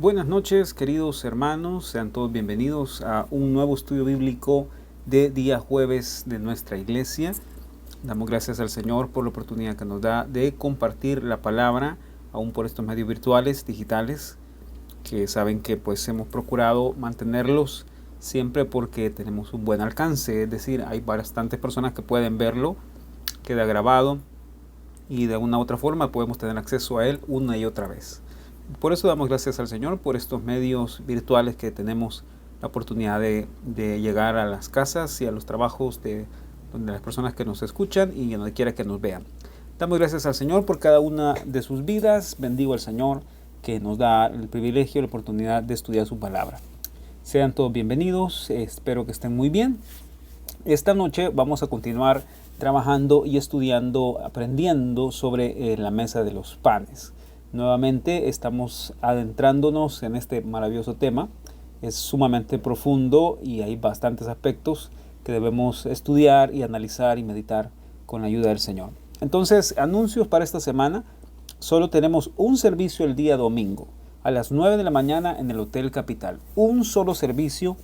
Buenas noches, queridos hermanos, sean todos bienvenidos a un nuevo estudio bíblico de día jueves de nuestra iglesia. Damos gracias al Señor por la oportunidad que nos da de compartir la palabra, aún por estos medios virtuales, digitales, que saben que pues hemos procurado mantenerlos siempre porque tenemos un buen alcance, es decir, hay bastantes personas que pueden verlo, queda grabado y de una u otra forma podemos tener acceso a él una y otra vez. Por eso damos gracias al Señor por estos medios virtuales que tenemos la oportunidad de llegar a las casas y a los trabajos de donde las personas que nos escuchan y donde quiera que nos vean. Damos gracias al Señor por cada una de sus vidas. Bendigo al Señor que nos da el privilegio y la oportunidad de estudiar su palabra. Sean todos bienvenidos, espero que estén muy bien. Esta noche vamos a continuar trabajando y estudiando, aprendiendo sobre la mesa de los panes. Nuevamente estamos adentrándonos en este maravilloso tema. Es sumamente profundo y hay bastantes aspectos que debemos estudiar y analizar y meditar con la ayuda del Señor. Entonces, anuncios para esta semana. Solo tenemos un servicio el día domingo a las 9 de la mañana en el Hotel Capital. Un solo servicio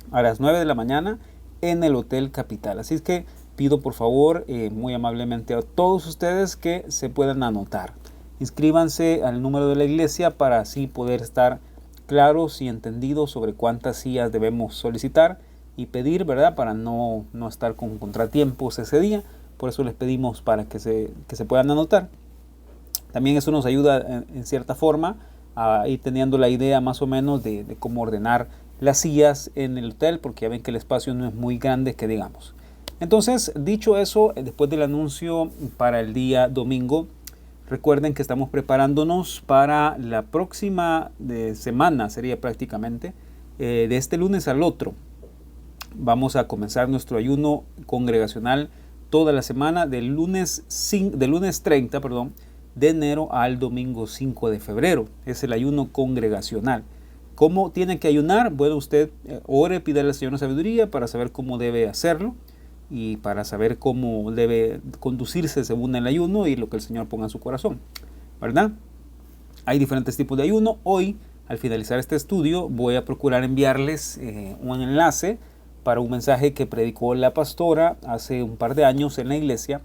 a las 9 de la mañana en el Hotel Capital. Así es que pido por favor muy amablemente a todos ustedes que se puedan anotar. Inscríbanse al número de la iglesia para así poder estar claros y entendidos sobre cuántas sillas debemos solicitar y pedir, ¿verdad? Para no estar con contratiempos ese día. Por eso les pedimos para que se puedan anotar. También eso nos ayuda en cierta forma a ir teniendo la idea más o menos de cómo ordenar las sillas en el hotel, porque ya ven que el espacio no es muy grande que digamos. Entonces, dicho eso, después del anuncio para el día domingo, recuerden que estamos preparándonos para la próxima semana, sería prácticamente, de este lunes al otro. Vamos a comenzar nuestro ayuno congregacional toda la semana del lunes 30, de enero al domingo 5 de febrero. Es el ayuno congregacional. ¿Cómo tiene que ayunar? Bueno, usted ore, pídale al Señor una sabiduría para saber cómo debe hacerlo y para saber cómo debe conducirse según el ayuno y lo que el Señor ponga en su corazón, ¿verdad? Hay diferentes tipos de ayuno. Hoy, al finalizar este estudio, voy a procurar enviarles un enlace para un mensaje que predicó la pastora hace un par de años en la iglesia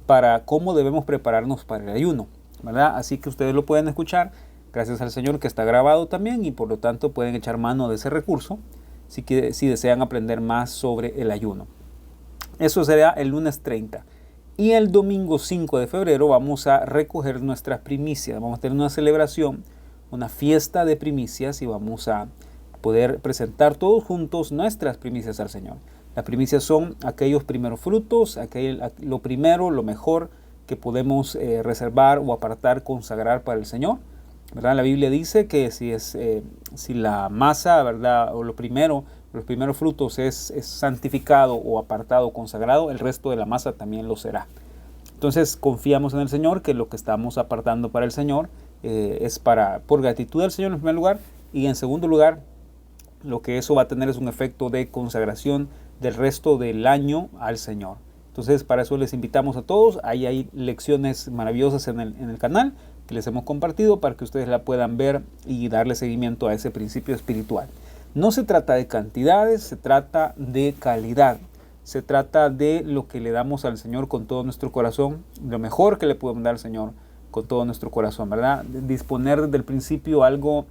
para cómo debemos prepararnos para el ayuno, ¿verdad? Así que ustedes lo pueden escuchar, gracias al Señor que está grabado también y por lo tanto pueden echar mano de ese recurso si desean aprender más sobre el ayuno. Eso será el lunes 30. Y el domingo 5 de febrero vamos a recoger nuestras primicias. Vamos a tener una celebración, una fiesta de primicias y vamos a poder presentar todos juntos nuestras primicias al Señor. Las primicias son aquellos primeros frutos, lo primero, lo mejor que podemos reservar o apartar, consagrar para el Señor, ¿verdad? La Biblia dice que si la masa, ¿verdad? O los primeros frutos es santificado o apartado, consagrado, el resto de la masa también lo será. Entonces confiamos en el Señor que lo que estamos apartando para el Señor es por gratitud al Señor en primer lugar, y en segundo lugar lo que eso va a tener es un efecto de consagración del resto del año al Señor. Entonces para eso les invitamos a todos. Ahí hay lecciones maravillosas en el canal que les hemos compartido para que ustedes la puedan ver y darle seguimiento a ese principio espiritual. No se trata de cantidades, se trata de calidad. Se trata de lo que le damos al Señor con todo nuestro corazón, lo mejor que le podemos dar al Señor con todo nuestro corazón, ¿verdad? Disponer desde el principio algo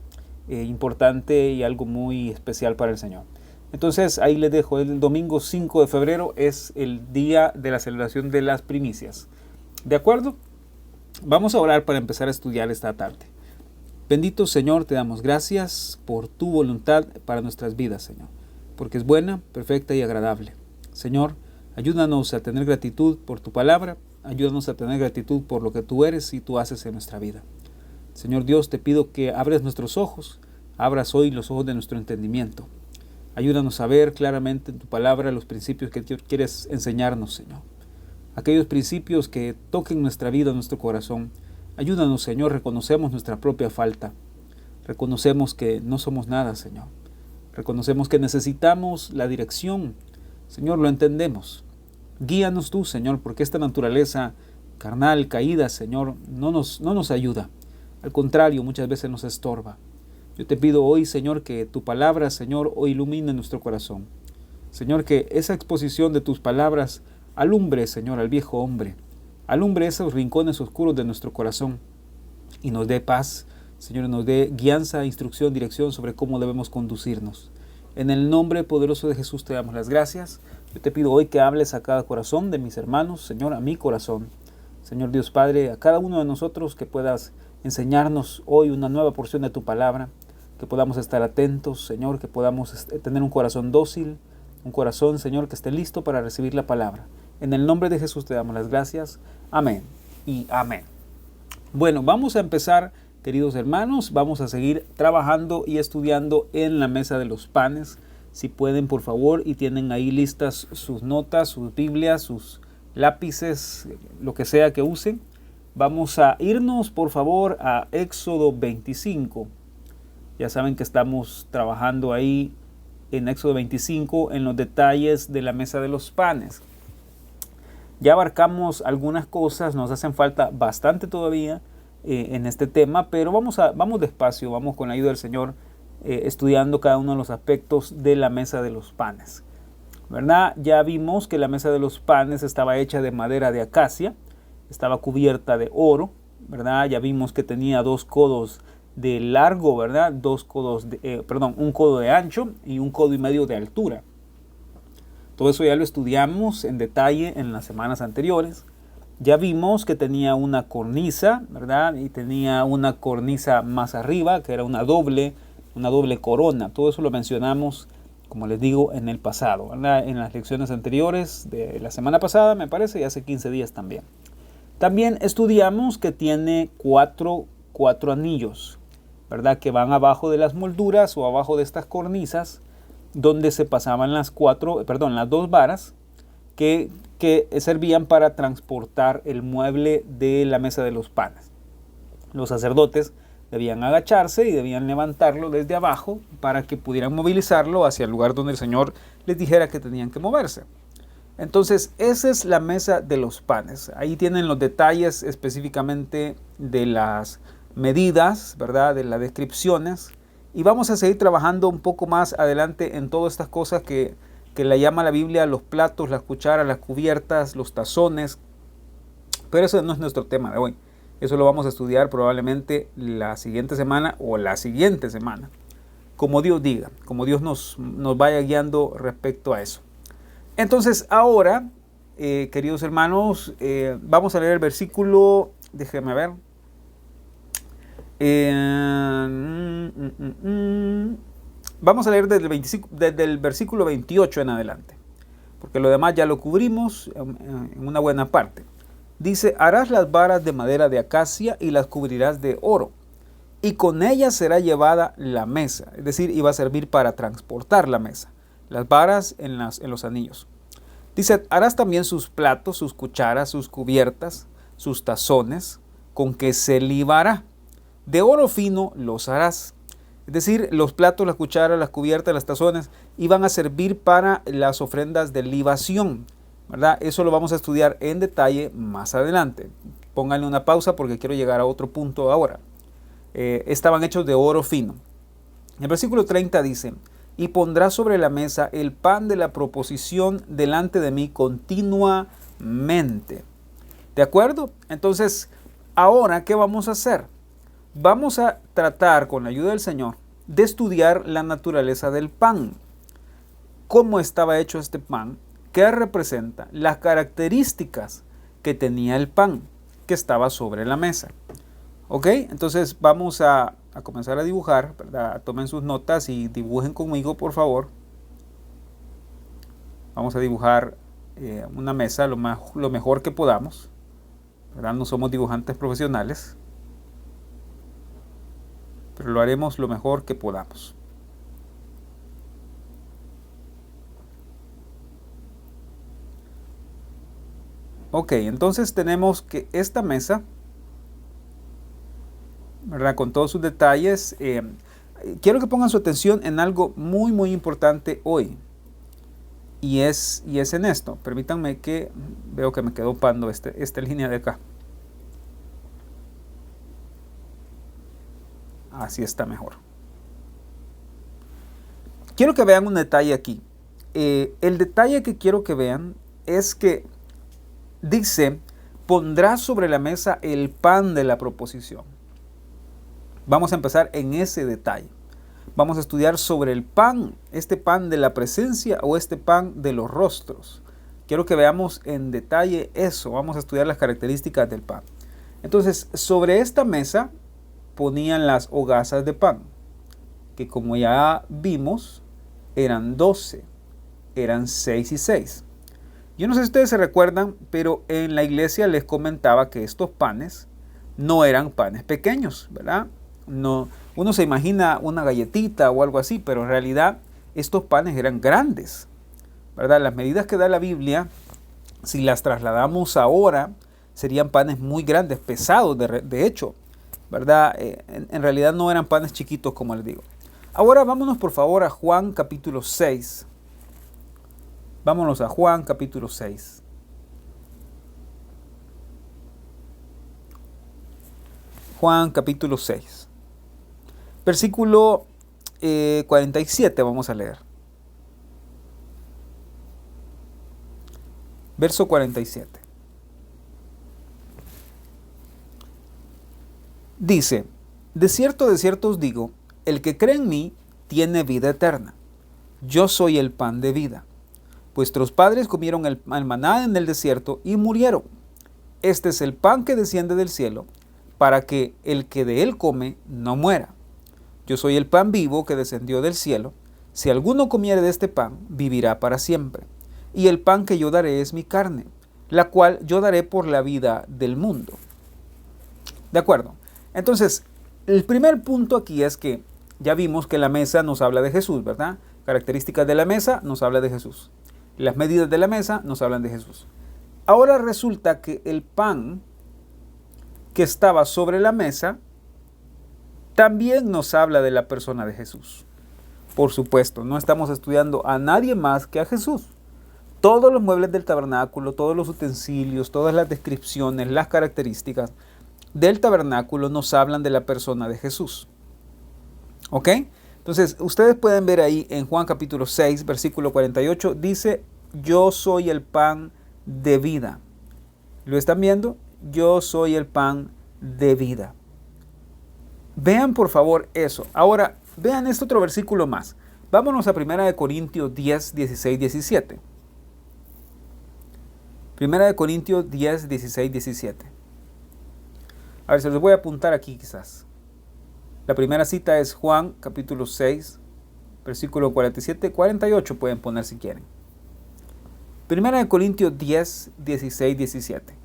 importante y algo muy especial para el Señor. Entonces ahí les dejo, el domingo 5 de febrero es el día de la celebración de las primicias. ¿De acuerdo? Vamos a orar para empezar a estudiar esta tarde. Bendito Señor, te damos gracias por tu voluntad para nuestras vidas, Señor, porque es buena, perfecta y agradable. Señor, ayúdanos a tener gratitud por tu palabra, ayúdanos a tener gratitud por lo que tú eres y tú haces en nuestra vida. Señor Dios, te pido que abres nuestros ojos, abras hoy los ojos de nuestro entendimiento. Ayúdanos a ver claramente en tu palabra los principios que tú quieres enseñarnos, Señor. Aquellos principios que toquen nuestra vida, nuestro corazón. Ayúdanos, Señor, reconocemos nuestra propia falta. Reconocemos que no somos nada, Señor. Reconocemos que necesitamos la dirección. Señor, lo entendemos. Guíanos tú, Señor, porque esta naturaleza carnal, caída, Señor, no nos ayuda. Al contrario, muchas veces nos estorba. Yo te pido hoy, Señor, que tu palabra, Señor, hoy ilumine nuestro corazón. Señor, que esa exposición de tus palabras alumbre, Señor, al viejo hombre. Alumbre esos rincones oscuros de nuestro corazón y nos dé paz, Señor, nos dé guianza, instrucción, dirección sobre cómo debemos conducirnos. En el nombre poderoso de Jesús te damos las gracias. Yo te pido hoy que hables a cada corazón de mis hermanos, Señor, a mi corazón. Señor Dios Padre, a cada uno de nosotros que puedas enseñarnos hoy una nueva porción de tu palabra, que podamos estar atentos, Señor, que podamos tener un corazón dócil, un corazón, Señor, que esté listo para recibir la palabra. En el nombre de Jesús te damos las gracias. Amén y amén. Bueno, vamos a empezar, queridos hermanos, vamos a seguir trabajando y estudiando en la mesa de los panes. Si pueden, por favor, y tienen ahí listas sus notas, sus Biblias, sus lápices, lo que sea que usen. Vamos a irnos, por favor, a Éxodo 25. Ya saben que estamos trabajando ahí en Éxodo 25 en los detalles de la mesa de los panes. Ya abarcamos algunas cosas, nos hacen falta bastante todavía en este tema, pero vamos despacio, vamos con la ayuda del Señor estudiando cada uno de los aspectos de la mesa de los panes. ¿Verdad? Ya vimos que la mesa de los panes estaba hecha de madera de acacia, estaba cubierta de oro, ¿verdad? Ya vimos que tenía 2 codos de largo, ¿verdad? 2 codos, un codo de ancho y 1,5 codos de altura. Todo eso ya lo estudiamos en detalle en las semanas anteriores. Ya vimos que tenía una cornisa, ¿verdad? Y tenía una cornisa más arriba, que era una doble corona. Todo eso lo mencionamos, como les digo, en el pasado, ¿verdad? En las lecciones anteriores de la semana pasada, me parece, y hace 15 días también. También estudiamos que tiene cuatro anillos, ¿verdad? Que van abajo de las molduras o abajo de estas cornisas, donde se pasaban las 2 varas que servían para transportar el mueble de la mesa de los panes. Los sacerdotes debían agacharse y debían levantarlo desde abajo para que pudieran movilizarlo hacia el lugar donde el Señor les dijera que tenían que moverse. Entonces, esa es la mesa de los panes. Ahí tienen los detalles específicamente de las medidas, ¿verdad? De las descripciones. Y vamos a seguir trabajando un poco más adelante en todas estas cosas que le llama la Biblia los platos, las cucharas, las cubiertas, los tazones. Pero eso no es nuestro tema de hoy. Eso lo vamos a estudiar probablemente la siguiente semana o la siguiente semana. Como Dios diga, como Dios nos vaya guiando respecto a eso. Entonces ahora, queridos hermanos, vamos a leer el versículo, déjenme ver. Vamos a leer desde el versículo 28 en adelante, porque lo demás ya lo cubrimos en una buena parte. Dice: harás las varas de madera de acacia y las cubrirás de oro, y con ellas será llevada la mesa, es decir, iba a servir para transportar la mesa, las varas en los anillos. Dice: harás también sus platos, sus cucharas, sus cubiertas, sus tazones, con que se libará. De oro fino los harás. Es decir, los platos, las cucharas, las cubiertas, las tazones iban a servir para las ofrendas de libación, ¿verdad? Eso lo vamos a estudiar en detalle más adelante. Pónganle una pausa porque quiero llegar a otro punto ahora. Estaban hechos de oro fino. El versículo 30 dice: y pondrás sobre la mesa el pan de la proposición delante de mí continuamente. ¿De acuerdo? Entonces, ahora, ¿qué vamos a hacer? Vamos a tratar, con la ayuda del Señor, de estudiar la naturaleza del pan. ¿Cómo estaba hecho este pan? ¿Qué representa? Las características que tenía el pan que estaba sobre la mesa. ¿Ok? Entonces vamos a comenzar a dibujar, ¿verdad? Tomen sus notas y dibujen conmigo, por favor. Vamos a dibujar una mesa lo mejor que podamos, ¿verdad? No somos dibujantes profesionales, pero lo haremos lo mejor que podamos. Ok, entonces tenemos que esta mesa, ¿verdad? Con todos sus detalles, quiero que pongan su atención en algo muy muy importante hoy. Y es en esto. Permítanme que veo que me quedó pando esta línea de acá. Así está mejor. quiero que vean un detalle aquí. El detalle que quiero que vean es que dice, pondrá sobre la mesa el pan de la proposición. Vamos a empezar en ese detalle. Vamos a estudiar sobre el pan, este pan de la presencia o este pan de los rostros. Quiero que veamos en detalle eso. Vamos a estudiar las características del pan. Entonces, sobre esta mesa ponían las hogazas de pan, que como ya vimos, eran 12, eran 6 y 6. Yo no sé si ustedes se recuerdan, pero en la iglesia les comentaba que estos panes no eran panes pequeños, ¿verdad? No, uno se imagina una galletita o algo así, pero en realidad estos panes eran grandes, ¿verdad? Las medidas que da la Biblia, si las trasladamos ahora, serían panes muy grandes, pesados de hecho, ¿verdad? En realidad no eran panes chiquitos, como les digo. Ahora vámonos por favor a Juan capítulo 6. Vámonos a Juan capítulo 6. Juan capítulo 6. Versículo 47 vamos a leer. Verso 47. Dice, de cierto os digo, el que cree en mí tiene vida eterna. Yo soy el pan de vida. Vuestros padres comieron el maná en el desierto y murieron. Este es el pan que desciende del cielo, para que el que de él come no muera. Yo soy el pan vivo que descendió del cielo. Si alguno comiere de este pan, vivirá para siempre. Y el pan que yo daré es mi carne, la cual yo daré por la vida del mundo. ¿De acuerdo? Entonces, el primer punto aquí es que ya vimos que la mesa nos habla de Jesús, ¿verdad? Características de la mesa nos habla de Jesús. Las medidas de la mesa nos hablan de Jesús. Ahora resulta que el pan que estaba sobre la mesa también nos habla de la persona de Jesús. Por supuesto, no estamos estudiando a nadie más que a Jesús. Todos los muebles del tabernáculo, todos los utensilios, todas las descripciones, las características del tabernáculo nos hablan de la persona de Jesús. ¿Ok? Entonces, ustedes pueden ver ahí en Juan capítulo 6, versículo 48, dice, yo soy el pan de vida. ¿Lo están viendo? Yo soy el pan de vida. Vean por favor eso. Ahora, vean este otro versículo más. Vámonos a 1 Corintios 10, 16, 17. 1 Corintios 10, 16, 17. A ver, se los voy a apuntar aquí quizás. La primera cita es Juan capítulo 6, versículo 47, 48 pueden poner si quieren. 1 Corintios 10, 16, 17.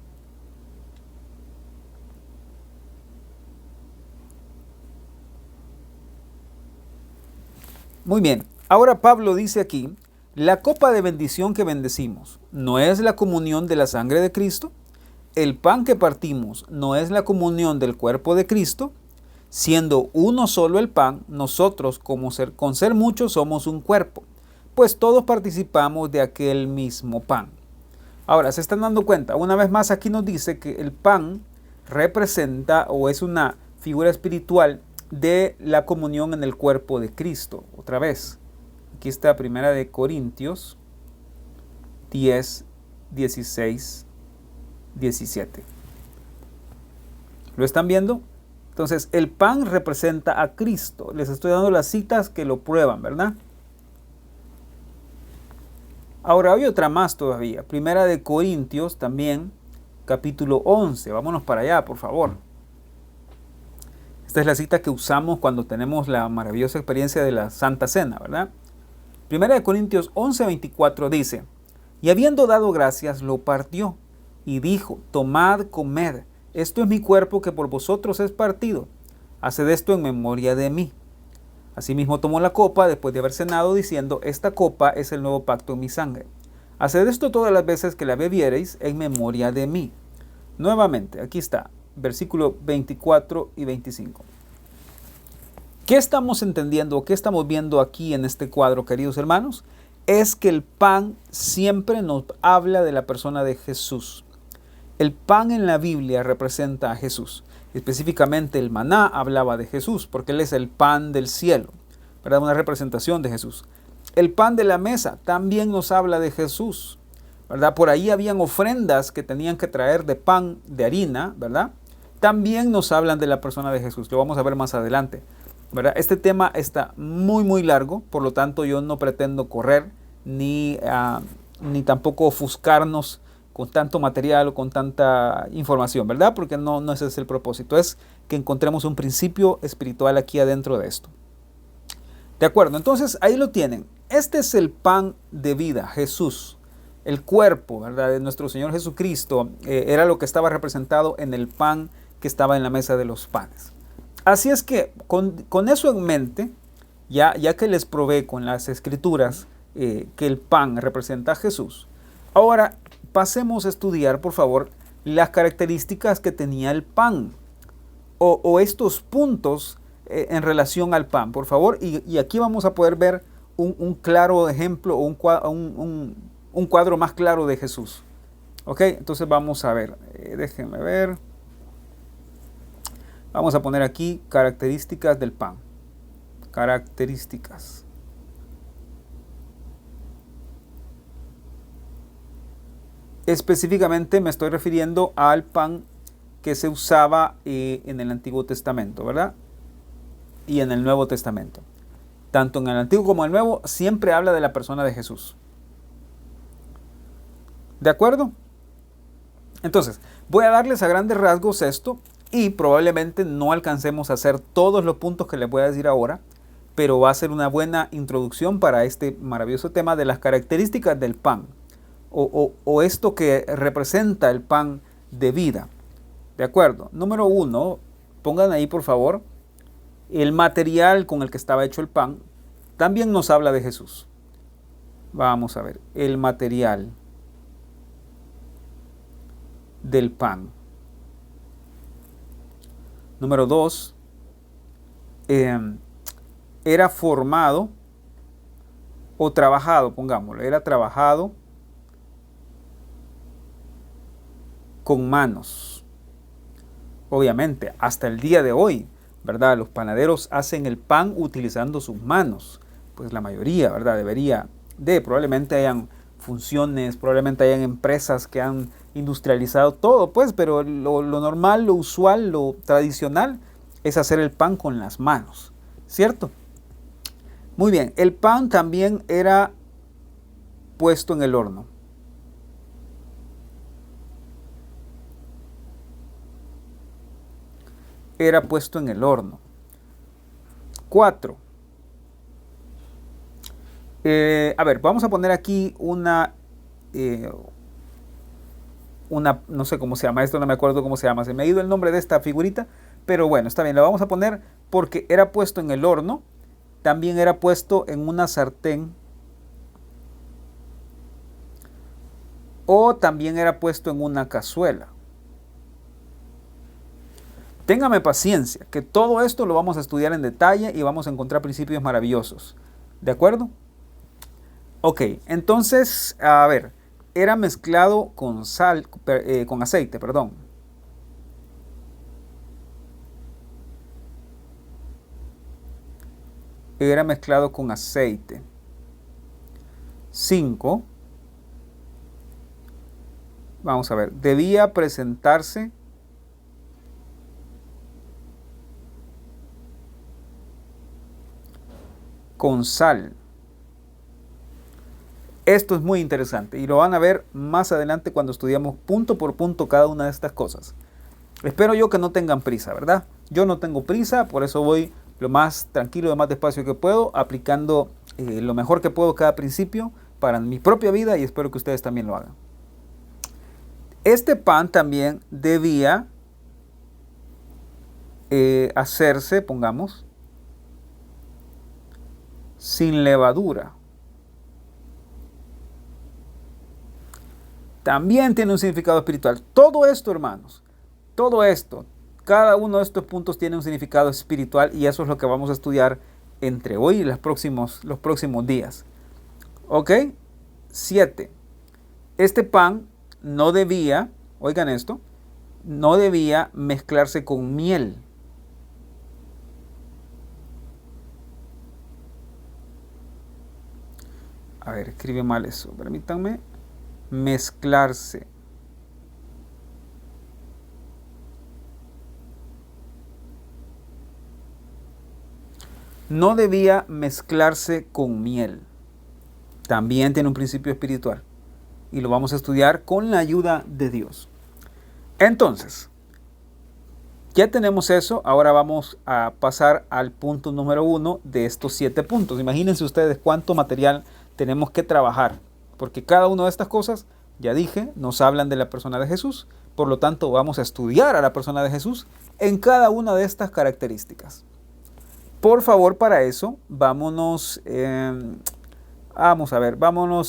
Muy bien, ahora Pablo dice aquí, la copa de bendición que bendecimos, ¿no es la comunión de la sangre de Cristo? El pan que partimos, ¿no es la comunión del cuerpo de Cristo? Siendo uno solo el pan, nosotros con ser muchos somos un cuerpo, pues todos participamos de aquel mismo pan. Ahora, ¿se están dando cuenta? Una vez más aquí nos dice que el pan representa o es una figura espiritual de la comunión en el cuerpo de Cristo. Otra vez, aquí está 1 Corintios 10, 16, 17. ¿Lo están viendo? Entonces, el pan representa a Cristo. Les estoy dando las citas que lo prueban, ¿verdad? Ahora hay otra más todavía. 1 Corintios también, capítulo 11. Vámonos para allá, por favor. Esta es la cita que usamos cuando tenemos la maravillosa experiencia de la Santa Cena, ¿verdad? 1 Corintios 11, 24 dice, y habiendo dado gracias, lo partió y dijo, tomad, comed. Esto es mi cuerpo que por vosotros es partido. Haced esto en memoria de mí. Asimismo tomó la copa después de haber cenado, diciendo, esta copa es el nuevo pacto en mi sangre. Haced esto todas las veces que la bebiereis en memoria de mí. Nuevamente, aquí está, versículo 24 y 25. ¿Qué estamos entendiendo? ¿Qué estamos viendo aquí en este cuadro, queridos hermanos? Es que el pan siempre nos habla de la persona de Jesús. El pan en la Biblia representa a Jesús. Específicamente el maná hablaba de Jesús, porque Él es el pan del cielo, ¿verdad? Una representación de Jesús. El pan de la mesa también nos habla de Jesús, ¿verdad? Por ahí habían ofrendas que tenían que traer de pan, de harina, ¿verdad? También nos hablan de la persona de Jesús. Lo vamos a ver más adelante, ¿verdad? Este tema está muy, muy largo, por lo tanto yo no pretendo correr ni tampoco ofuscarnos con tanto material o con tanta información, ¿verdad? Porque no ese es el propósito, es que encontremos un principio espiritual aquí adentro de esto. De acuerdo, entonces ahí lo tienen. Este es el pan de vida, Jesús. El cuerpo, ¿verdad?, de nuestro Señor Jesucristo era lo que estaba representado en el pan que estaba en la mesa de los panes. Así es que con eso en mente, ya que les probé con las escrituras que el pan representa a Jesús, ahora pasemos a estudiar, por favor, las características que tenía el pan o estos puntos en relación al pan, por favor. Y aquí vamos a poder ver un claro ejemplo o un cuadro más claro de Jesús. Ok, entonces vamos a ver, déjenme ver. Vamos a poner aquí características del pan. Características. Específicamente me estoy refiriendo al pan que se usaba en el Antiguo Testamento, ¿verdad? Y en el Nuevo Testamento. Tanto en el Antiguo como en el Nuevo siempre habla de la persona de Jesús. ¿De acuerdo? Entonces, voy a darles a grandes rasgos esto y probablemente no alcancemos a hacer todos los puntos que les voy a decir ahora, pero va a ser una buena introducción para este maravilloso tema de las características del pan o esto que representa el pan de vida. ¿De acuerdo? Número 1, pongan ahí por favor, el material con el que estaba hecho el pan también nos habla de Jesús. Vamos a ver, el material del pan. Número 2, era formado o trabajado, pongámoslo, era trabajado con manos. Obviamente, hasta el día de hoy, ¿verdad? Los panaderos hacen el pan utilizando sus manos. Pues la mayoría, ¿verdad? Probablemente hayan funciones, probablemente hayan empresas que han industrializado todo, pues, pero lo normal, lo usual, lo tradicional es hacer el pan con las manos, ¿cierto? Muy bien, el pan también era puesto en el horno. Era puesto en el horno. 4. A ver, vamos a poner aquí una, no sé cómo se llama esto, no me acuerdo cómo se llama, se me ha ido el nombre de esta figurita, pero bueno, está bien, la vamos a poner porque era puesto en el horno, también era puesto en una sartén o también era puesto en una cazuela. Téngame paciencia, que todo esto lo vamos a estudiar en detalle y vamos a encontrar principios maravillosos. ¿De acuerdo? Ok, entonces, a ver, era mezclado con con aceite, perdón. Era mezclado con aceite. 5. Vamos a ver, debía presentarse con sal. Esto es muy interesante y lo van a ver más adelante cuando estudiamos punto por punto cada una de estas cosas. Espero yo que no tengan prisa, ¿verdad? Yo no tengo prisa, por eso voy lo más tranquilo, lo más despacio que puedo, aplicando lo mejor que puedo cada principio para mi propia vida y espero que ustedes también lo hagan. Este pan también debía hacerse, pongamos, sin levadura. También tiene un significado espiritual. Todo esto, hermanos, todo esto, cada uno de estos puntos tiene un significado espiritual y eso es lo que vamos a estudiar entre hoy y los próximos días. ¿Ok? 7. Este pan no debía, oigan esto, no debía mezclarse con miel. A ver, escribe mal eso. Permítanme. Mezclarse. No debía mezclarse con miel. También tiene un principio espiritual. Y lo vamos a estudiar con la ayuda de Dios. Entonces, ya tenemos eso. Ahora vamos a pasar al punto número 1 de estos 7 puntos. Imagínense ustedes cuánto material tenemos que trabajar. Porque cada una de estas cosas, ya dije, nos hablan de la persona de Jesús. Por lo tanto, vamos a estudiar a la persona de Jesús en cada una de estas características. Por favor, para eso, vámonos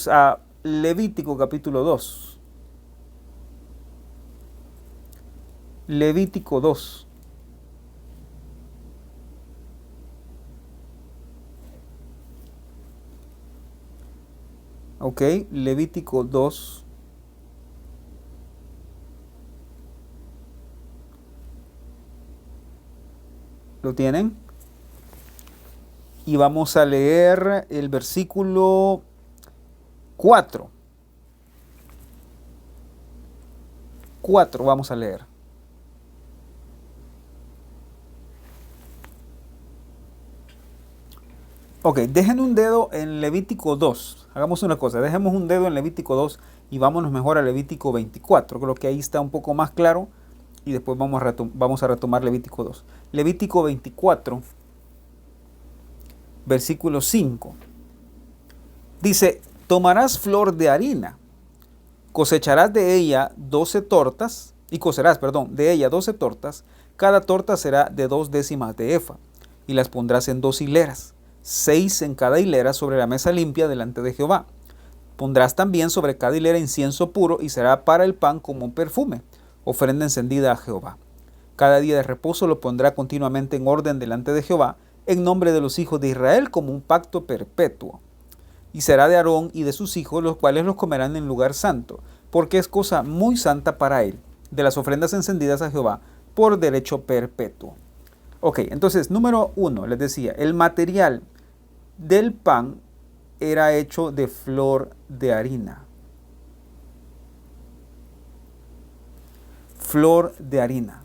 a Levítico capítulo 2. Levítico 2. Ok, Levítico 2. ¿Lo tienen? Y vamos a leer el versículo 4. 4 vamos a leer. Ok, dejen un dedo en Levítico 2. Hagamos una cosa, dejemos un dedo en Levítico 2 y vámonos mejor a Levítico 24. Creo que ahí está un poco más claro y después vamos a retomar Levítico 2. Levítico 24. Versículo 5. Dice, tomarás flor de harina, cosecharás de ella 12 tortas, y cocerás, de ella 12 tortas, cada torta será de 2 décimas de efa, y las pondrás en 2 hileras, 6 en cada hilera sobre la mesa limpia delante de Jehová. Pondrás también sobre cada hilera incienso puro, y será para el pan como un perfume, ofrenda encendida a Jehová. Cada día de reposo lo pondrá continuamente en orden delante de Jehová, en nombre de los hijos de Israel como un pacto perpetuo. Y será de Aarón y de sus hijos, los cuales los comerán en lugar santo, porque es cosa muy santa para él, de las ofrendas encendidas a Jehová, por derecho perpetuo. Ok, entonces, número 1, les decía, el material del pan era hecho de flor de harina. Flor de harina.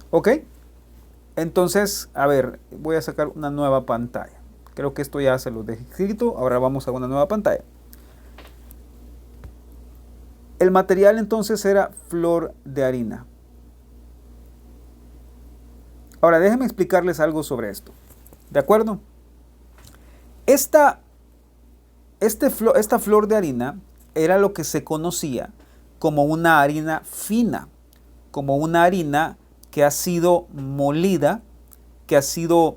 Ok. Entonces, a ver, voy a sacar una nueva pantalla. Creo que esto ya se lo dejé escrito. Ahora vamos a una nueva pantalla. El material entonces era flor de harina. Ahora, déjenme explicarles algo sobre esto. ¿De acuerdo? Esta flor de harina era lo que se conocía como una harina fina, como una harina que ha sido molida, que ha sido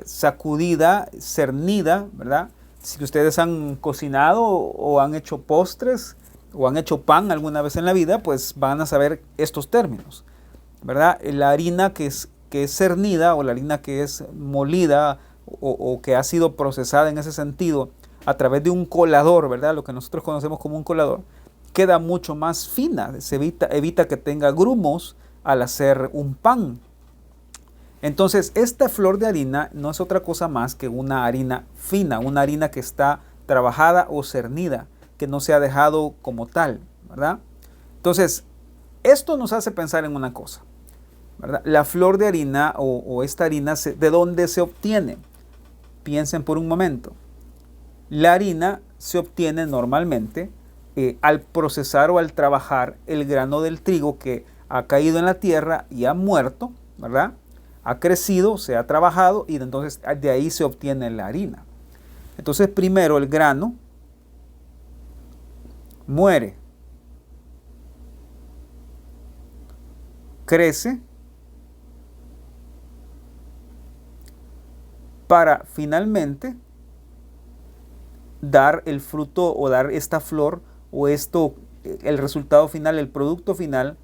sacudida, cernida, ¿verdad? Si ustedes han cocinado o han hecho postres o han hecho pan alguna vez en la vida, pues van a saber estos términos, ¿verdad? La harina que es cernida o la harina que es molida o que ha sido procesada en ese sentido a través de un colador, ¿verdad? Lo que nosotros conocemos como un colador, queda mucho más fina, se evita que tenga grumos al hacer un pan. Entonces, esta flor de harina no es otra cosa más que una harina fina, una harina que está trabajada o cernida, que no se ha dejado como tal, ¿verdad? Entonces, esto nos hace pensar en una cosa, ¿verdad? La flor de harina o esta harina, ¿de dónde se obtiene? Piensen por un momento. La harina se obtiene normalmente al procesar o al trabajar el grano del trigo que ha caído en la tierra y ha muerto, ¿verdad? Ha crecido, se ha trabajado y entonces de ahí se obtiene la harina. Entonces primero el grano muere, crece, para finalmente dar el fruto o dar esta flor o el resultado final, el producto final,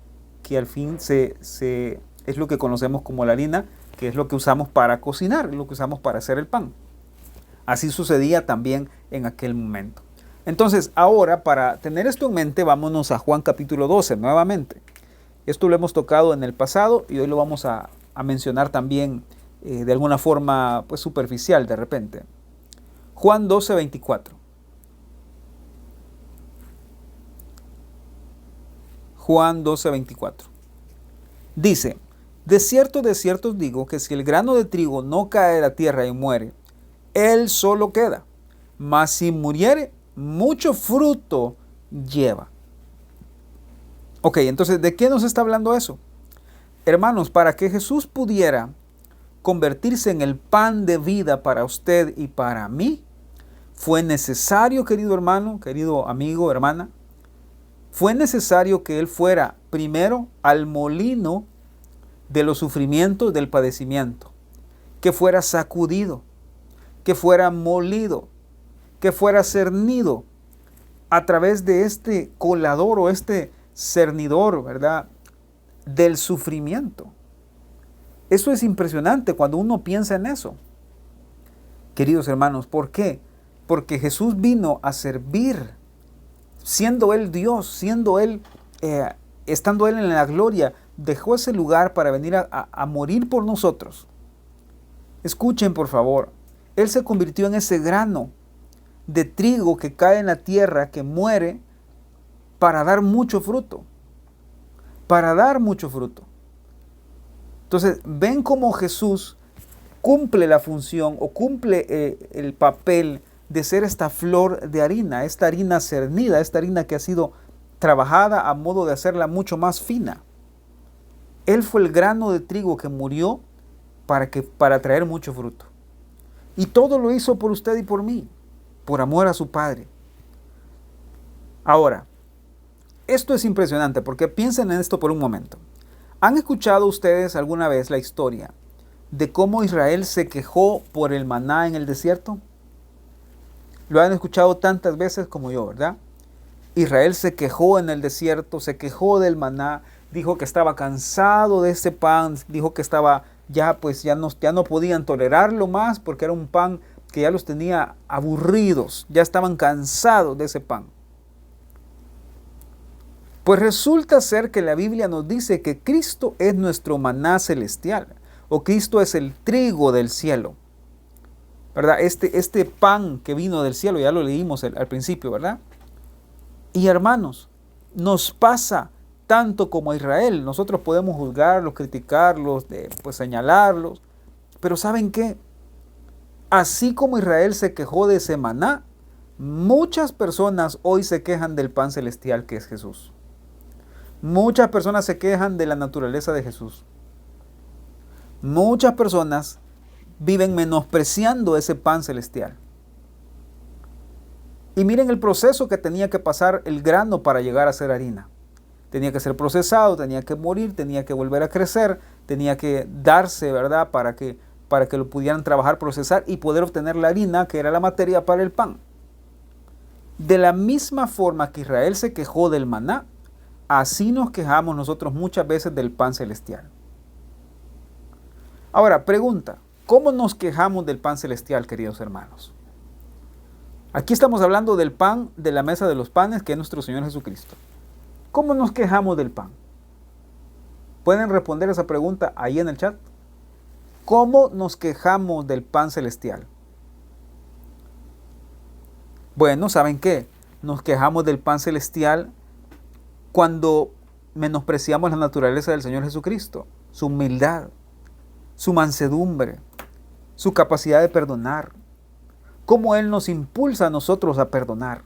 que al fin es lo que conocemos como la harina, que es lo que usamos para cocinar, lo que usamos para hacer el pan. Así sucedía también en aquel momento. Entonces, ahora, para tener esto en mente, vámonos a Juan capítulo 12 nuevamente. Esto lo hemos tocado en el pasado y hoy lo vamos a mencionar también de alguna forma pues, superficial de repente. Juan 12:24. Juan 12:24. Dice, de cierto os digo que si el grano de trigo no cae a la tierra y muere, él solo queda, mas si muriere, mucho fruto lleva. Ok, entonces, ¿de qué nos está hablando eso? Hermanos, para que Jesús pudiera convertirse en el pan de vida para usted y para mí, fue necesario, querido hermano, querido amigo, hermana, fue necesario que Él fuera primero al molino de los sufrimientos del padecimiento, que fuera sacudido, que fuera molido, que fuera cernido a través de este colador o este cernidor, ¿verdad?, del sufrimiento. Eso es impresionante cuando uno piensa en eso. Queridos hermanos, ¿por qué? Porque Jesús vino a servir, siendo Él Dios, siendo Él, estando Él en la gloria, dejó ese lugar para venir a morir por nosotros. Escuchen, por favor, Él se convirtió en ese grano de trigo que cae en la tierra, que muere, para dar mucho fruto. Para dar mucho fruto. Entonces, ven cómo Jesús cumple la función o cumple el papel de ser esta flor de harina, esta harina cernida, esta harina que ha sido trabajada a modo de hacerla mucho más fina. Él fue el grano de trigo que murió para traer mucho fruto. Y todo lo hizo por usted y por mí, por amor a su Padre. Ahora, esto es impresionante porque piensen en esto por un momento. ¿Han escuchado ustedes alguna vez la historia de cómo Israel se quejó por el maná en el desierto? Lo han escuchado tantas veces como yo, ¿verdad? Israel se quejó en el desierto, se quejó del maná, dijo que estaba cansado de ese pan, dijo que estaba ya no podían tolerarlo más porque era un pan que ya los tenía aburridos, ya estaban cansados de ese pan. Pues resulta ser que la Biblia nos dice que Cristo es nuestro maná celestial, o Cristo es el trigo del cielo, ¿verdad? Este pan que vino del cielo, ya lo leímos al principio, ¿verdad? Y hermanos, nos pasa tanto como a Israel. Nosotros podemos juzgarlos, criticarlos, señalarlos, pero ¿saben qué? Así como Israel se quejó de ese maná, muchas personas hoy se quejan del pan celestial que es Jesús. Muchas personas se quejan de la naturaleza de Jesús. Muchas personas viven menospreciando ese pan celestial. Y miren el proceso que tenía que pasar el grano para llegar a ser harina. Tenía que ser procesado, tenía que morir, tenía que volver a crecer, tenía que darse, ¿verdad?, para que lo pudieran trabajar, procesar y poder obtener la harina, que era la materia para el pan. De la misma forma que Israel se quejó del maná, así nos quejamos nosotros muchas veces del pan celestial. Ahora, pregunta, ¿cómo nos quejamos del pan celestial, queridos hermanos? Aquí estamos hablando del pan de la mesa de los panes, que es nuestro Señor Jesucristo. ¿Cómo nos quejamos del pan? ¿Pueden responder esa pregunta ahí en el chat? ¿Cómo nos quejamos del pan celestial? Bueno, ¿saben qué? Nos quejamos del pan celestial cuando menospreciamos la naturaleza del Señor Jesucristo, su humildad, su mansedumbre, su capacidad de perdonar, cómo Él nos impulsa a nosotros a perdonar.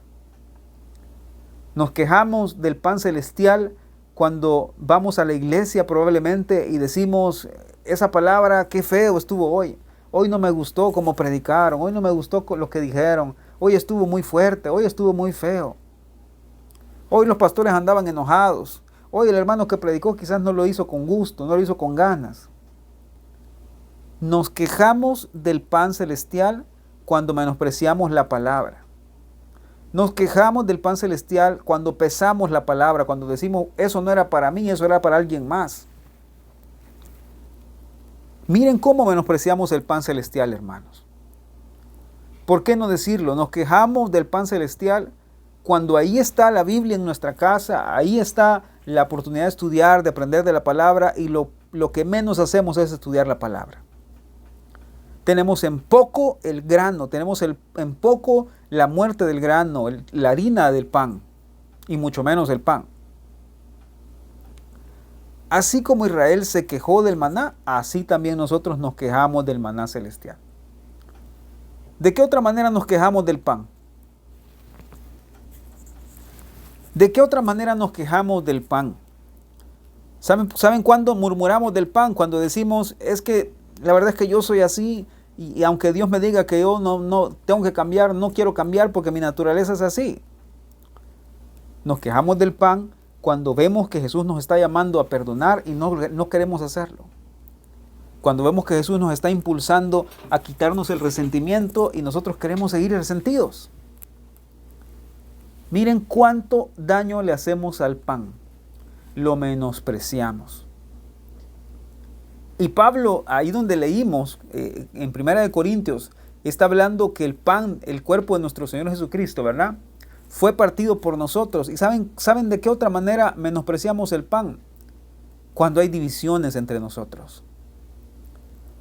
Nos quejamos del pan celestial cuando vamos a la iglesia probablemente y decimos esa palabra, qué feo estuvo hoy. Hoy no me gustó cómo predicaron, hoy no me gustó lo que dijeron, hoy estuvo muy fuerte, hoy estuvo muy feo. Hoy los pastores andaban enojados. Hoy el hermano que predicó quizás no lo hizo con gusto, no lo hizo con ganas. Nos quejamos del pan celestial cuando menospreciamos la palabra. Nos quejamos del pan celestial cuando pesamos la palabra, cuando decimos, eso no era para mí, eso era para alguien más. Miren cómo menospreciamos el pan celestial, hermanos. ¿Por qué no decirlo? Nos quejamos del pan celestial cuando ahí está la Biblia en nuestra casa, ahí está la oportunidad de estudiar, de aprender de la palabra, y lo que menos hacemos es estudiar la palabra. Tenemos en poco el grano, tenemos en poco la muerte del grano, la harina del pan, y mucho menos el pan. Así como Israel se quejó del maná, así también nosotros nos quejamos del maná celestial. ¿De qué otra manera nos quejamos del pan? ¿De qué otra manera nos quejamos del pan? ¿Saben cuándo murmuramos del pan? Cuando decimos, es que la verdad es que yo soy así y aunque Dios me diga que yo no tengo que cambiar, no quiero cambiar porque mi naturaleza es así. Nos quejamos del pan cuando vemos que Jesús nos está llamando a perdonar y no queremos hacerlo. Cuando vemos que Jesús nos está impulsando a quitarnos el resentimiento y nosotros queremos seguir resentidos. Miren cuánto daño le hacemos al pan. Lo menospreciamos. Y Pablo, ahí donde leímos, en 1 Corintios, está hablando que el pan, el cuerpo de nuestro Señor Jesucristo, ¿verdad?, fue partido por nosotros. ¿Y saben de qué otra manera menospreciamos el pan? Cuando hay divisiones entre nosotros.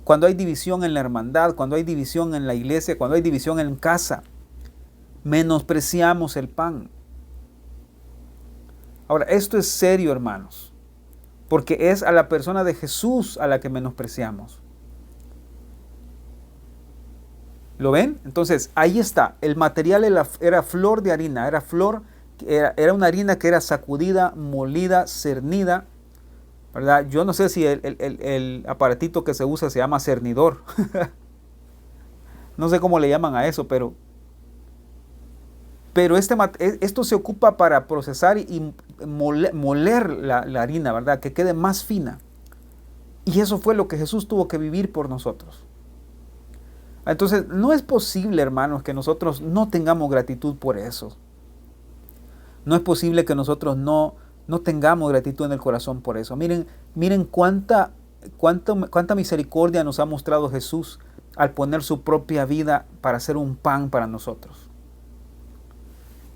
Cuando hay división en la hermandad, cuando hay división en la iglesia, cuando hay división en casa, menospreciamos el pan. Ahora, esto es serio, hermanos, porque es a la persona de Jesús a la que menospreciamos. ¿Lo ven? Entonces, ahí está. El material era flor de harina, era una harina que era sacudida, molida, cernida, ¿verdad? Yo no sé si el aparatito que se usa se llama cernidor. No sé cómo le llaman a eso, pero esto se ocupa para procesar y moler la harina, ¿verdad? Que quede más fina. Y eso fue lo que Jesús tuvo que vivir por nosotros. Entonces, no es posible, hermanos, que nosotros no tengamos gratitud por eso. No es posible que nosotros no tengamos gratitud en el corazón por eso. Miren cuánta misericordia nos ha mostrado Jesús al poner su propia vida para hacer un pan para nosotros.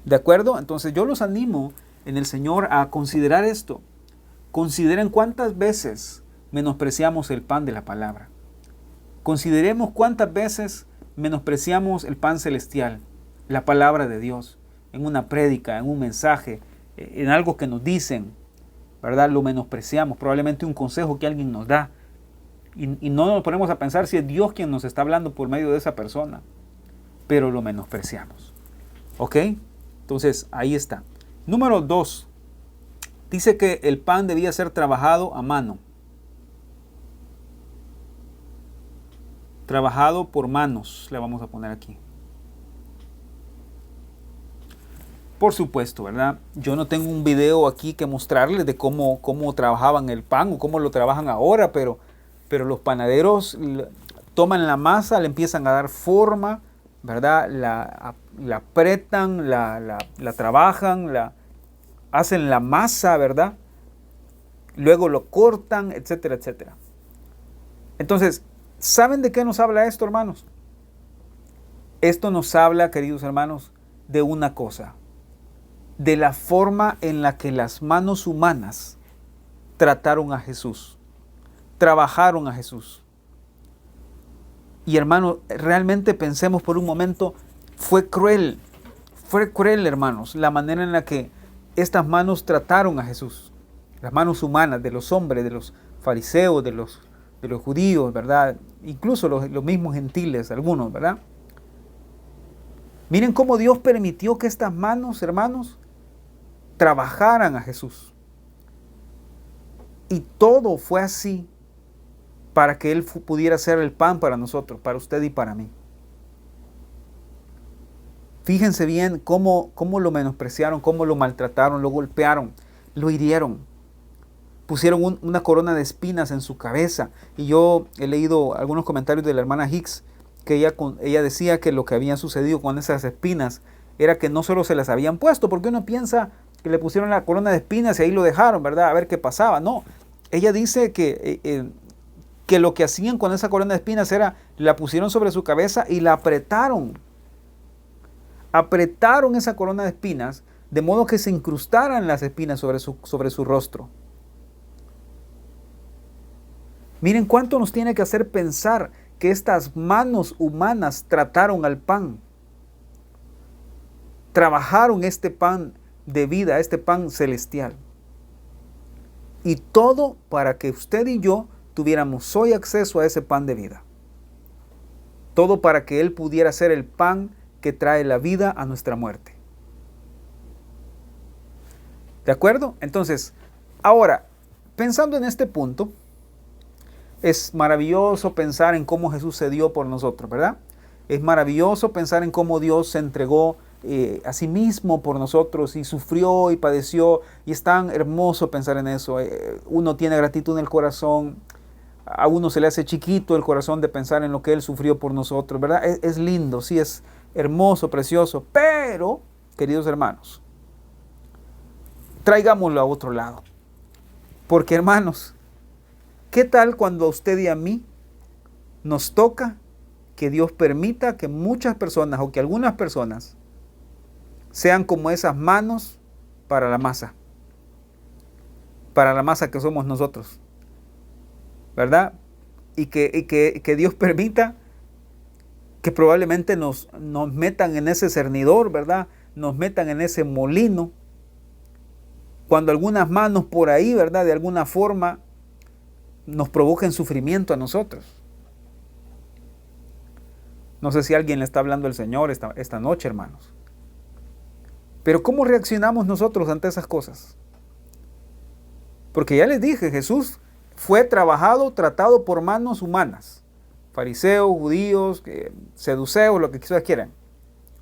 ¿De acuerdo? Entonces yo los animo en el Señor a considerar esto. Consideren cuántas veces menospreciamos el pan de la palabra. Consideremos cuántas veces menospreciamos el pan celestial, la palabra de Dios, en una prédica, en un mensaje, en algo que nos dicen, ¿verdad? Lo menospreciamos, probablemente un consejo que alguien nos da. Y no nos ponemos a pensar si es Dios quien nos está hablando por medio de esa persona, pero lo menospreciamos. ¿Ok? Entonces, ahí está. Número 2. Dice que el pan debía ser trabajado a mano. Trabajado por manos, le vamos a poner aquí. Por supuesto, ¿verdad? Yo no tengo un video aquí que mostrarles de cómo trabajaban el pan o cómo lo trabajan ahora, pero los panaderos toman la masa, le empiezan a dar forma, ¿verdad? La apretan, la trabajan, hacen la masa, ¿verdad? Luego lo cortan, etcétera, etcétera. Entonces, ¿saben de qué nos habla esto, hermanos? Esto nos habla, queridos hermanos, de una cosa. De la forma en la que las manos humanas trataron a Jesús. Trabajaron a Jesús. Y hermanos, realmente pensemos por un momento, fue cruel, hermanos, la manera en la que estas manos trataron a Jesús. Las manos humanas de los hombres, de los fariseos, de los judíos, ¿verdad? Incluso los mismos gentiles, algunos, ¿verdad? Miren cómo Dios permitió que estas manos, hermanos, trabajaran a Jesús. Y todo fue así para que Él pudiera ser el pan para nosotros, para usted y para mí. Fíjense bien cómo lo menospreciaron, cómo lo maltrataron, lo golpearon, lo hirieron. Pusieron una corona de espinas en su cabeza. Y yo he leído algunos comentarios de la hermana Hicks, que ella decía que lo que había sucedido con esas espinas era que no solo se las habían puesto, porque uno piensa que le pusieron la corona de espinas y ahí lo dejaron, ¿verdad? A ver qué pasaba. No, ella dice que lo que hacían con esa corona de espinas era, la pusieron sobre su cabeza y la apretaron. Apretaron esa corona de espinas de modo que se incrustaran las espinas sobre su rostro. Miren cuánto nos tiene que hacer pensar que estas manos humanas trataron al pan. Trabajaron este pan de vida, este pan celestial. Y todo para que usted y yo tuviéramos hoy acceso a ese pan de vida. Todo para que Él pudiera ser el pan que trae la vida a nuestra muerte. ¿De acuerdo? Entonces, ahora, pensando en este punto, es maravilloso pensar en cómo Jesús se dio por nosotros, ¿verdad? Es maravilloso pensar en cómo Dios se entregó a sí mismo por nosotros y sufrió y padeció, y es tan hermoso pensar en eso. Uno tiene gratitud en el corazón, a uno se le hace chiquito el corazón de pensar en lo que Él sufrió por nosotros, ¿verdad? Es lindo, sí, es hermoso, precioso, pero, queridos hermanos, traigámoslo a otro lado. Porque, hermanos, ¿qué tal cuando a usted y a mí nos toca que Dios permita que muchas personas o que algunas personas sean como esas manos para la masa que somos nosotros, ¿verdad? Y que Dios permita que probablemente nos metan en ese cernidor, ¿verdad? Nos metan en ese molino, cuando algunas manos por ahí, ¿verdad? De alguna forma nos provoquen sufrimiento a nosotros. No sé si alguien le está hablando al Señor esta noche, hermanos. Pero ¿cómo reaccionamos nosotros ante esas cosas? Porque ya les dije, Jesús fue tratado por manos humanas. Fariseos, judíos, seduceos, lo que ustedes quieran.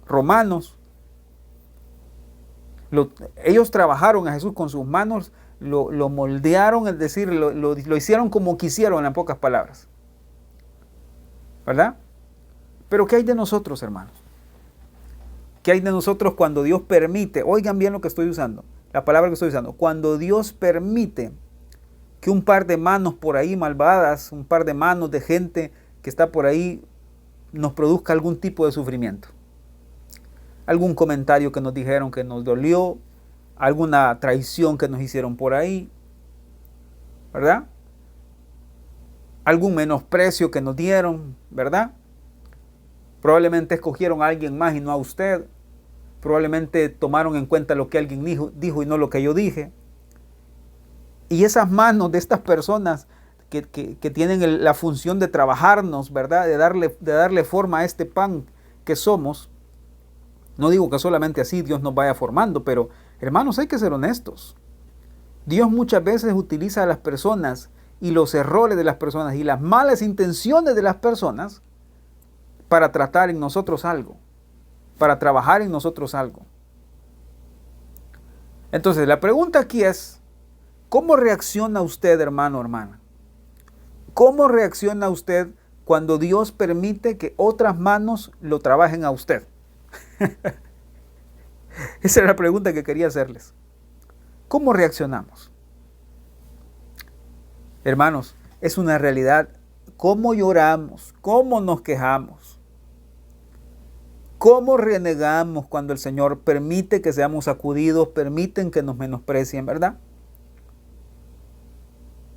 Romanos. Ellos trabajaron a Jesús con sus manos, lo moldearon, es decir, lo hicieron como quisieron, en pocas palabras. ¿Verdad? Pero ¿qué hay de nosotros, hermanos? ¿Qué hay de nosotros cuando Dios permite? Oigan bien lo que estoy usando, la palabra que estoy usando. Cuando Dios permite que un par de manos por ahí malvadas, un par de manos de gente que está por ahí, nos produzca algún tipo de sufrimiento. Algún comentario que nos dijeron que nos dolió, alguna traición que nos hicieron por ahí, ¿verdad? Algún menosprecio que nos dieron, ¿verdad? Probablemente escogieron a alguien más y no a usted. Probablemente tomaron en cuenta lo que alguien dijo y no lo que yo dije. Y esas manos de estas personas que tienen la función de trabajarnos, ¿verdad? De darle forma a este pan que somos. No digo que solamente así Dios nos vaya formando, pero hermanos, hay que ser honestos. Dios muchas veces utiliza a las personas y los errores de las personas y las malas intenciones de las personas para tratar en nosotros algo, para trabajar en nosotros algo. Entonces, la pregunta aquí es, ¿cómo reacciona usted, hermano o hermana? ¿Cómo reacciona usted cuando Dios permite que otras manos lo trabajen a usted? Esa es la pregunta que quería hacerles. ¿Cómo reaccionamos? Hermanos, es una realidad. ¿Cómo lloramos? ¿Cómo nos quejamos? ¿Cómo renegamos cuando el Señor permite que seamos sacudidos, permiten que nos menosprecien, verdad?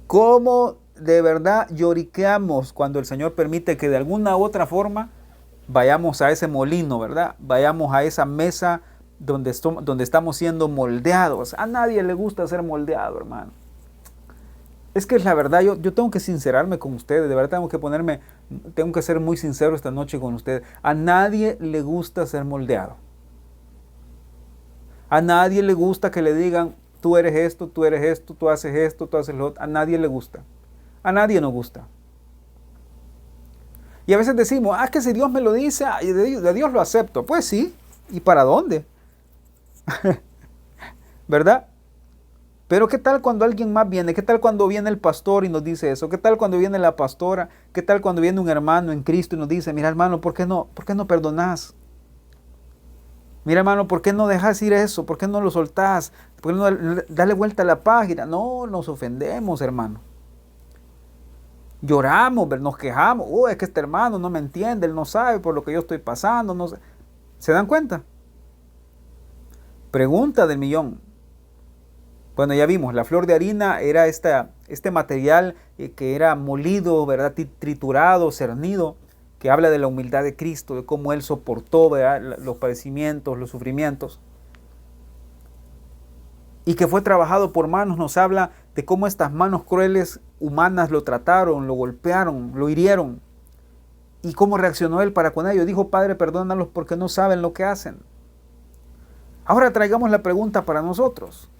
¿Cómo de verdad lloriqueamos cuando el Señor permite que de alguna u otra forma vayamos a ese molino, verdad? Vayamos a esa mesa donde estamos siendo moldeados. A nadie le gusta ser moldeado, hermano. Es que es la verdad, yo tengo que sincerarme con ustedes, de verdad tengo que ser muy sincero esta noche con ustedes. A nadie le gusta ser moldeado. A nadie le gusta que le digan, tú eres esto, tú haces esto, tú haces lo otro. A nadie le gusta. A nadie nos gusta. Y a veces decimos, que si Dios me lo dice, de Dios lo acepto. Pues sí, ¿y para dónde? ¿Verdad? Pero ¿qué tal cuando alguien más viene? ¿Qué tal cuando viene el pastor y nos dice eso? ¿Qué tal cuando viene la pastora? ¿Qué tal cuando viene un hermano en Cristo y nos dice, mira hermano, ¿por qué no perdonás? Mira hermano, ¿por qué no dejas ir eso? ¿Por qué no lo soltás? ¿Por qué no darle vuelta a la página? No, nos ofendemos, hermano. Lloramos, nos quejamos. Es que este hermano no me entiende, él no sabe por lo que yo estoy pasando. No sé. ¿Se dan cuenta? Pregunta del millón. Bueno, ya vimos, la flor de harina era este material que era molido, ¿verdad? Triturado, cernido, que habla de la humildad de Cristo, de cómo Él soportó, ¿verdad?, los padecimientos, los sufrimientos. Y que fue trabajado por manos, nos habla de cómo estas manos crueles humanas lo trataron, lo golpearon, lo hirieron. Y cómo reaccionó Él para con ello. Dijo: Padre, perdónalos porque no saben lo que hacen. Ahora traigamos la pregunta para nosotros.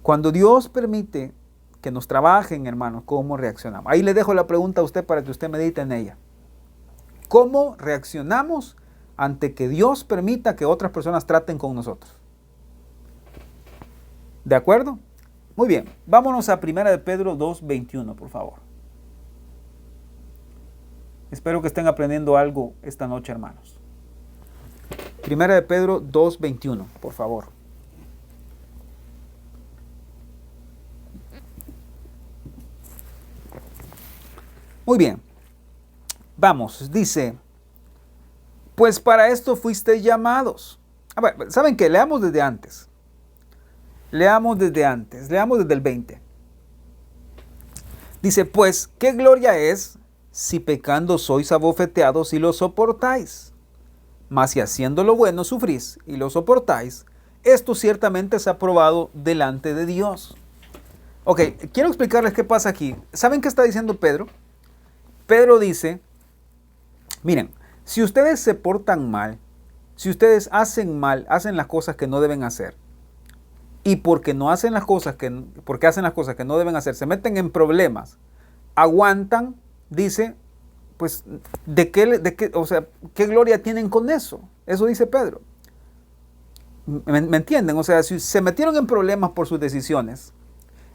Cuando Dios permite que nos trabajen, hermanos, ¿cómo reaccionamos? Ahí le dejo la pregunta a usted para que usted medite en ella. ¿Cómo reaccionamos ante que Dios permita que otras personas traten con nosotros? ¿De acuerdo? Muy bien, vámonos a 1 de Pedro 2:21, por favor. Espero que estén aprendiendo algo esta noche, hermanos. 1 de Pedro 2:21, por favor. Muy bien, vamos, dice: pues para esto fuisteis llamados. A ver, ¿saben qué? Leamos desde antes. Leamos desde el 20. Dice: pues, ¿qué gloria es si pecando sois abofeteados y lo soportáis? Mas si haciendo lo bueno sufrís y lo soportáis, esto ciertamente es aprobado delante de Dios. Ok, quiero explicarles qué pasa aquí. ¿Saben qué está diciendo Pedro? Pedro dice: miren, si ustedes se portan mal, si ustedes hacen mal, hacen las cosas que no deben hacer, y porque hacen las cosas que no deben hacer, se meten en problemas, aguantan, dice, pues, o sea, ¿qué gloria tienen con eso? Eso dice Pedro. ¿Me entienden? O sea, si se metieron en problemas por sus decisiones,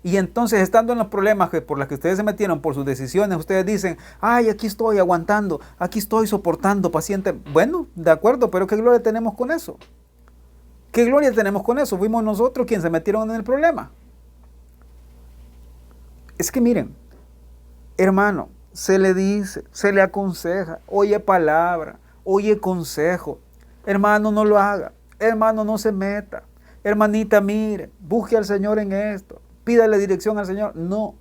y entonces estando en los problemas por los que ustedes se metieron por sus decisiones, ustedes dicen: ay, aquí estoy aguantando, aquí estoy soportando, paciente. Bueno, de acuerdo, pero ¿qué gloria tenemos con eso? ¿Qué gloria tenemos con eso? Fuimos nosotros quienes se metieron en el problema. Es que miren, hermano, se le dice, se le aconseja, oye palabra, oye consejo. Hermano, no lo haga. Hermano, no se meta. Hermanita, mire, busque al Señor en esto. Pídale dirección al Señor. No,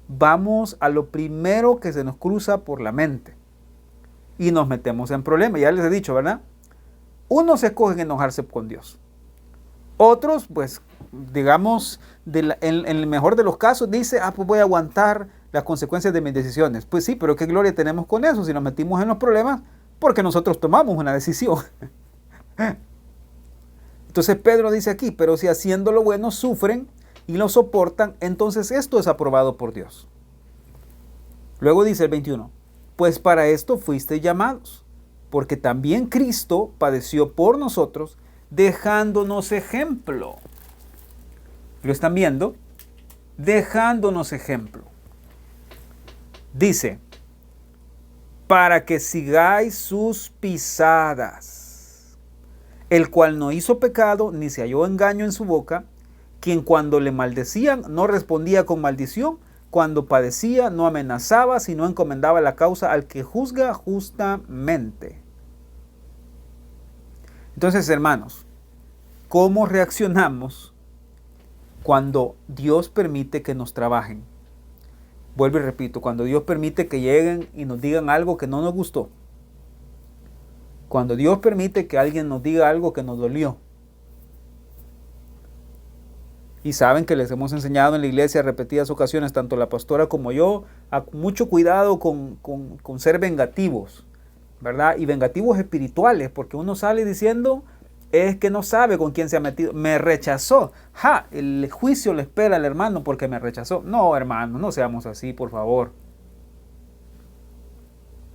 vamos a lo primero que se nos cruza por la mente y nos metemos en problemas. Ya les he dicho, ¿verdad? Unos se escogen enojarse con Dios. Otros, pues, digamos, en el mejor de los casos, dice: pues voy a aguantar las consecuencias de mis decisiones. Pues sí, pero ¿qué gloria tenemos con eso si nos metimos en los problemas porque nosotros tomamos una decisión? Entonces Pedro dice aquí: pero si haciendo lo bueno sufren y lo soportan, entonces esto es aprobado por Dios. Luego dice el 21: pues para esto fuisteis llamados, porque también Cristo padeció por nosotros, dejándonos ejemplo. ¿Lo están viendo? Dejándonos ejemplo. Dice: para que sigáis sus pisadas, el cual no hizo pecado, ni se halló engaño en su boca, quien cuando le maldecían no respondía con maldición, cuando padecía no amenazaba, sino encomendaba la causa al que juzga justamente. Entonces, hermanos, ¿cómo reaccionamos cuando Dios permite que nos trabajen? Vuelvo y repito, cuando Dios permite que lleguen y nos digan algo que no nos gustó. Cuando Dios permite que alguien nos diga algo que nos dolió. Y saben que les hemos enseñado en la iglesia en repetidas ocasiones, tanto la pastora como yo, a mucho cuidado con ser vengativos, ¿verdad? Y vengativos espirituales, porque uno sale diciendo: es que no sabe con quién se ha metido, me rechazó. El juicio le espera al hermano porque me rechazó. No, hermano, no seamos así, por favor.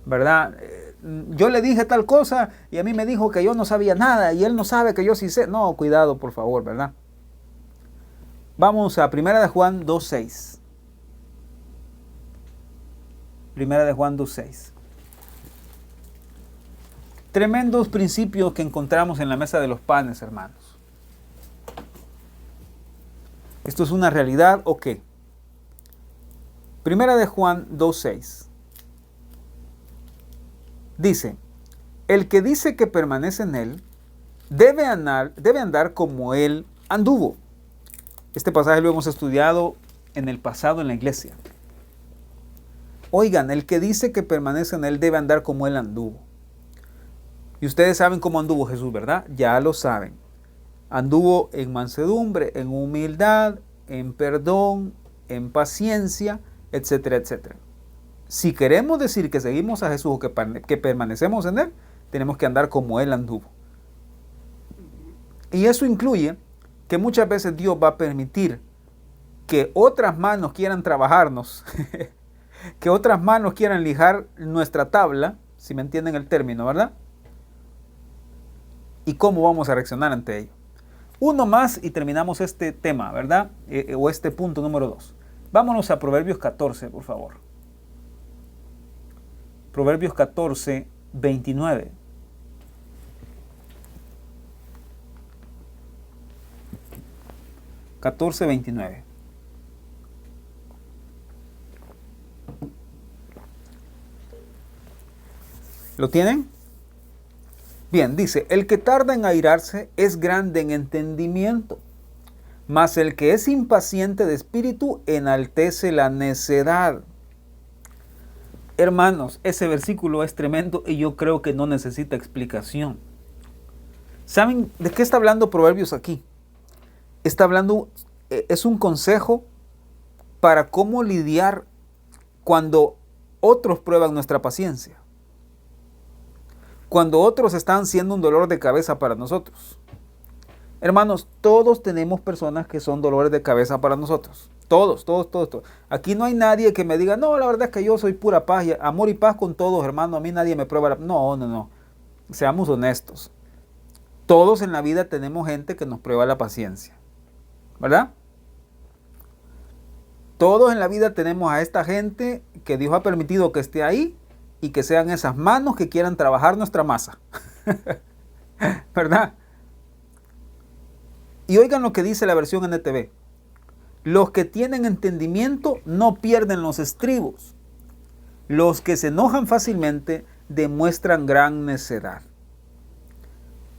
¿Verdad? Yo le dije tal cosa y a mí me dijo que yo no sabía nada y él no sabe que yo sí sé. No, cuidado, por favor, ¿verdad? Vamos a 1 de Juan 2:6. 1 de Juan 2:6. Tremendos principios que encontramos en la mesa de los panes, hermanos. ¿Esto es una realidad o qué? 1 de Juan 2:6. Dice: el que dice que permanece en él debe andar como él anduvo. Este pasaje lo hemos estudiado en el pasado en la iglesia. Oigan, el que dice que permanece en él debe andar como él anduvo. Y ustedes saben cómo anduvo Jesús, ¿verdad? Ya lo saben. Anduvo en mansedumbre, en humildad, en perdón, en paciencia, etcétera, etcétera. Si queremos decir que seguimos a Jesús o que permanecemos en él, tenemos que andar como él anduvo. Y eso incluye que muchas veces Dios va a permitir que otras manos quieran trabajarnos, que otras manos quieran lijar nuestra tabla, si me entienden el término, ¿verdad? ¿Y cómo vamos a reaccionar ante ello? Uno más y terminamos este tema, ¿verdad? O este punto número 2. Vámonos a Proverbios 14, por favor. Proverbios 14, 29. ¿Lo tienen? Bien, dice, el que tarda en airarse es grande en entendimiento, mas el que es impaciente de espíritu enaltece la necedad. Hermanos, ese versículo es tremendo y yo creo que no necesita explicación. ¿Saben de qué está hablando Proverbios aquí? Está hablando, es un consejo para cómo lidiar cuando otros prueban nuestra paciencia. Cuando otros están siendo un dolor de cabeza para nosotros. Hermanos, todos tenemos personas que son dolores de cabeza para nosotros. Todos. Aquí no hay nadie que me diga, no, la verdad es que yo soy pura paz, amor y paz con todos, hermano. A mí nadie me prueba. No. Seamos honestos. Todos en la vida tenemos gente que nos prueba la paciencia. ¿Verdad? Todos en la vida tenemos a esta gente que Dios ha permitido que esté ahí y que sean esas manos que quieran trabajar nuestra masa. ¿Verdad? Y oigan lo que dice la versión NTV. Los que tienen entendimiento no pierden los estribos. Los que se enojan fácilmente demuestran gran necedad.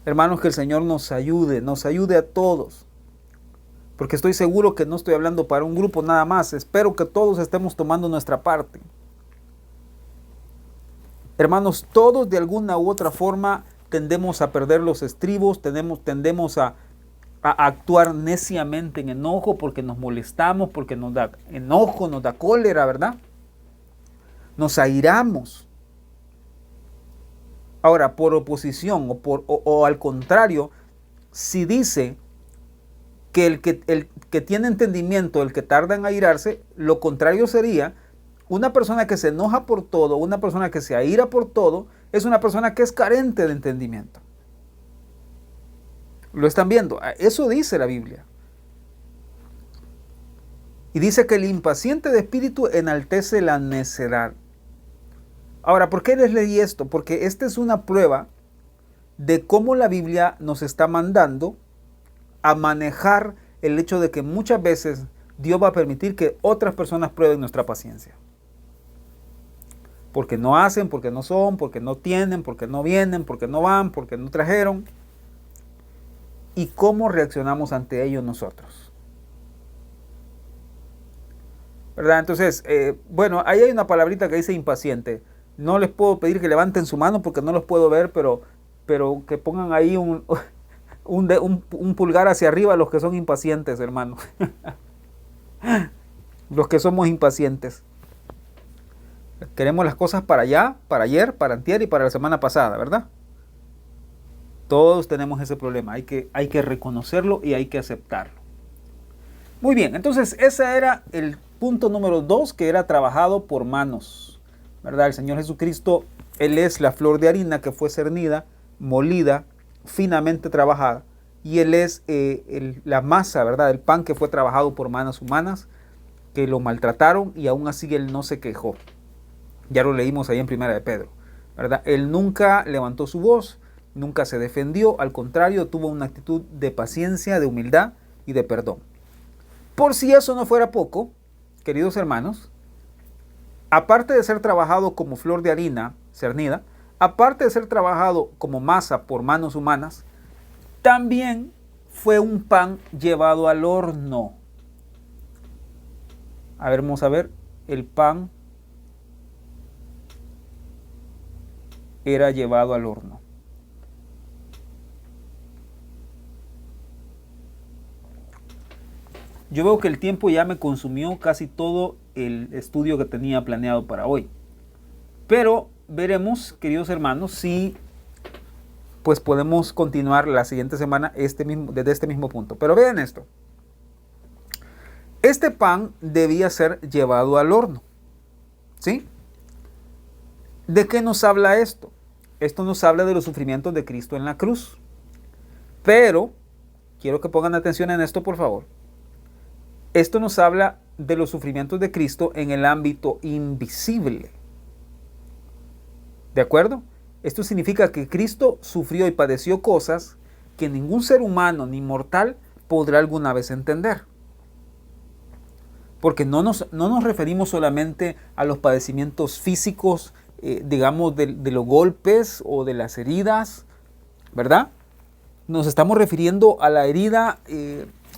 Hermanos, que el Señor nos ayude a todos. Porque estoy seguro que no estoy hablando para un grupo nada más. Espero que todos estemos tomando nuestra parte. Hermanos, todos de alguna u otra forma tendemos a perder los estribos, tendemos a actuar neciamente en enojo porque nos molestamos, porque nos da enojo, nos da cólera, ¿verdad? Nos airamos. Ahora, por oposición o al contrario, si dice que el que tiene entendimiento, el que tarda en airarse, lo contrario sería una persona que se enoja por todo, una persona que se aira por todo, es una persona que es carente de entendimiento. ¿Lo están viendo? Eso dice la Biblia. Y dice que el impaciente de espíritu enaltece la necedad. Ahora, ¿por qué les leí esto? Porque esta es una prueba de cómo la Biblia nos está mandando a manejar el hecho de que muchas veces Dios va a permitir que otras personas prueben nuestra paciencia. Porque no hacen, porque no son, porque no tienen, porque no vienen, porque no van, porque no trajeron. ¿Y cómo reaccionamos ante ello nosotros? ¿Verdad? Entonces, bueno, ahí hay una palabrita que dice impaciente. No les puedo pedir que levanten su mano porque no los puedo ver, pero que pongan ahí un pulgar hacia arriba los que son impacientes, hermano. Los que somos impacientes. Queremos las cosas para allá, para ayer, para antier y para la semana pasada, ¿verdad? Todos tenemos ese problema. Hay que reconocerlo y hay que aceptarlo. Muy bien, entonces ese era el punto número 2, que era trabajado por manos, ¿verdad? El Señor Jesucristo, Él es la flor de harina que fue cernida, molida, finamente trabajada. Y Él es la masa, ¿verdad? El pan que fue trabajado por manos humanas, que lo maltrataron y aún así Él no se quejó. Ya lo leímos ahí en Primera de Pedro, ¿verdad? Él nunca levantó su voz, nunca se defendió, al contrario, tuvo una actitud de paciencia, de humildad y de perdón. Por si eso no fuera poco, queridos hermanos, aparte de ser trabajado como flor de harina cernida, aparte de ser trabajado como masa por manos humanas, también fue un pan llevado al horno. A ver, vamos a ver. El pan era llevado al horno. Yo veo que el tiempo ya me consumió casi todo el estudio que tenía planeado para hoy. Pero veremos, queridos hermanos, si pues podemos continuar la siguiente semana desde este mismo punto. Pero vean esto. Este pan debía ser llevado al horno. ¿Sí? ¿De qué nos habla esto? Esto nos habla de los sufrimientos de Cristo en la cruz. Pero, quiero que pongan atención en esto, por favor. Esto nos habla de los sufrimientos de Cristo en el ámbito invisible. ¿De acuerdo? Esto significa que Cristo sufrió y padeció cosas que ningún ser humano ni mortal podrá alguna vez entender. Porque no nos referimos solamente a los padecimientos físicos, digamos, de los golpes o de las heridas, ¿verdad? Nos estamos refiriendo a la herida,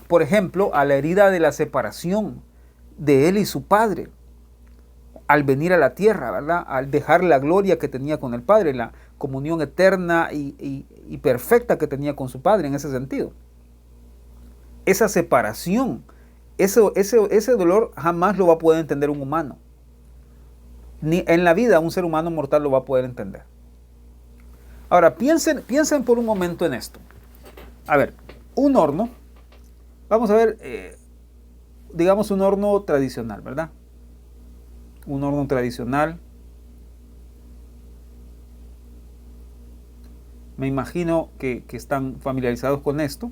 por ejemplo, a la herida de la separación de él y su padre, al venir a la tierra, ¿verdad? Al dejar la gloria que tenía con el Padre, la comunión eterna y perfecta que tenía con su Padre en ese sentido. Esa separación, ese dolor jamás lo va a poder entender un humano. Ni en la vida un ser humano mortal lo va a poder entender. Ahora, piensen por un momento en esto. A ver, un horno, vamos a ver, digamos un horno tradicional, ¿verdad? Un horno tradicional. Me imagino que están familiarizados con esto.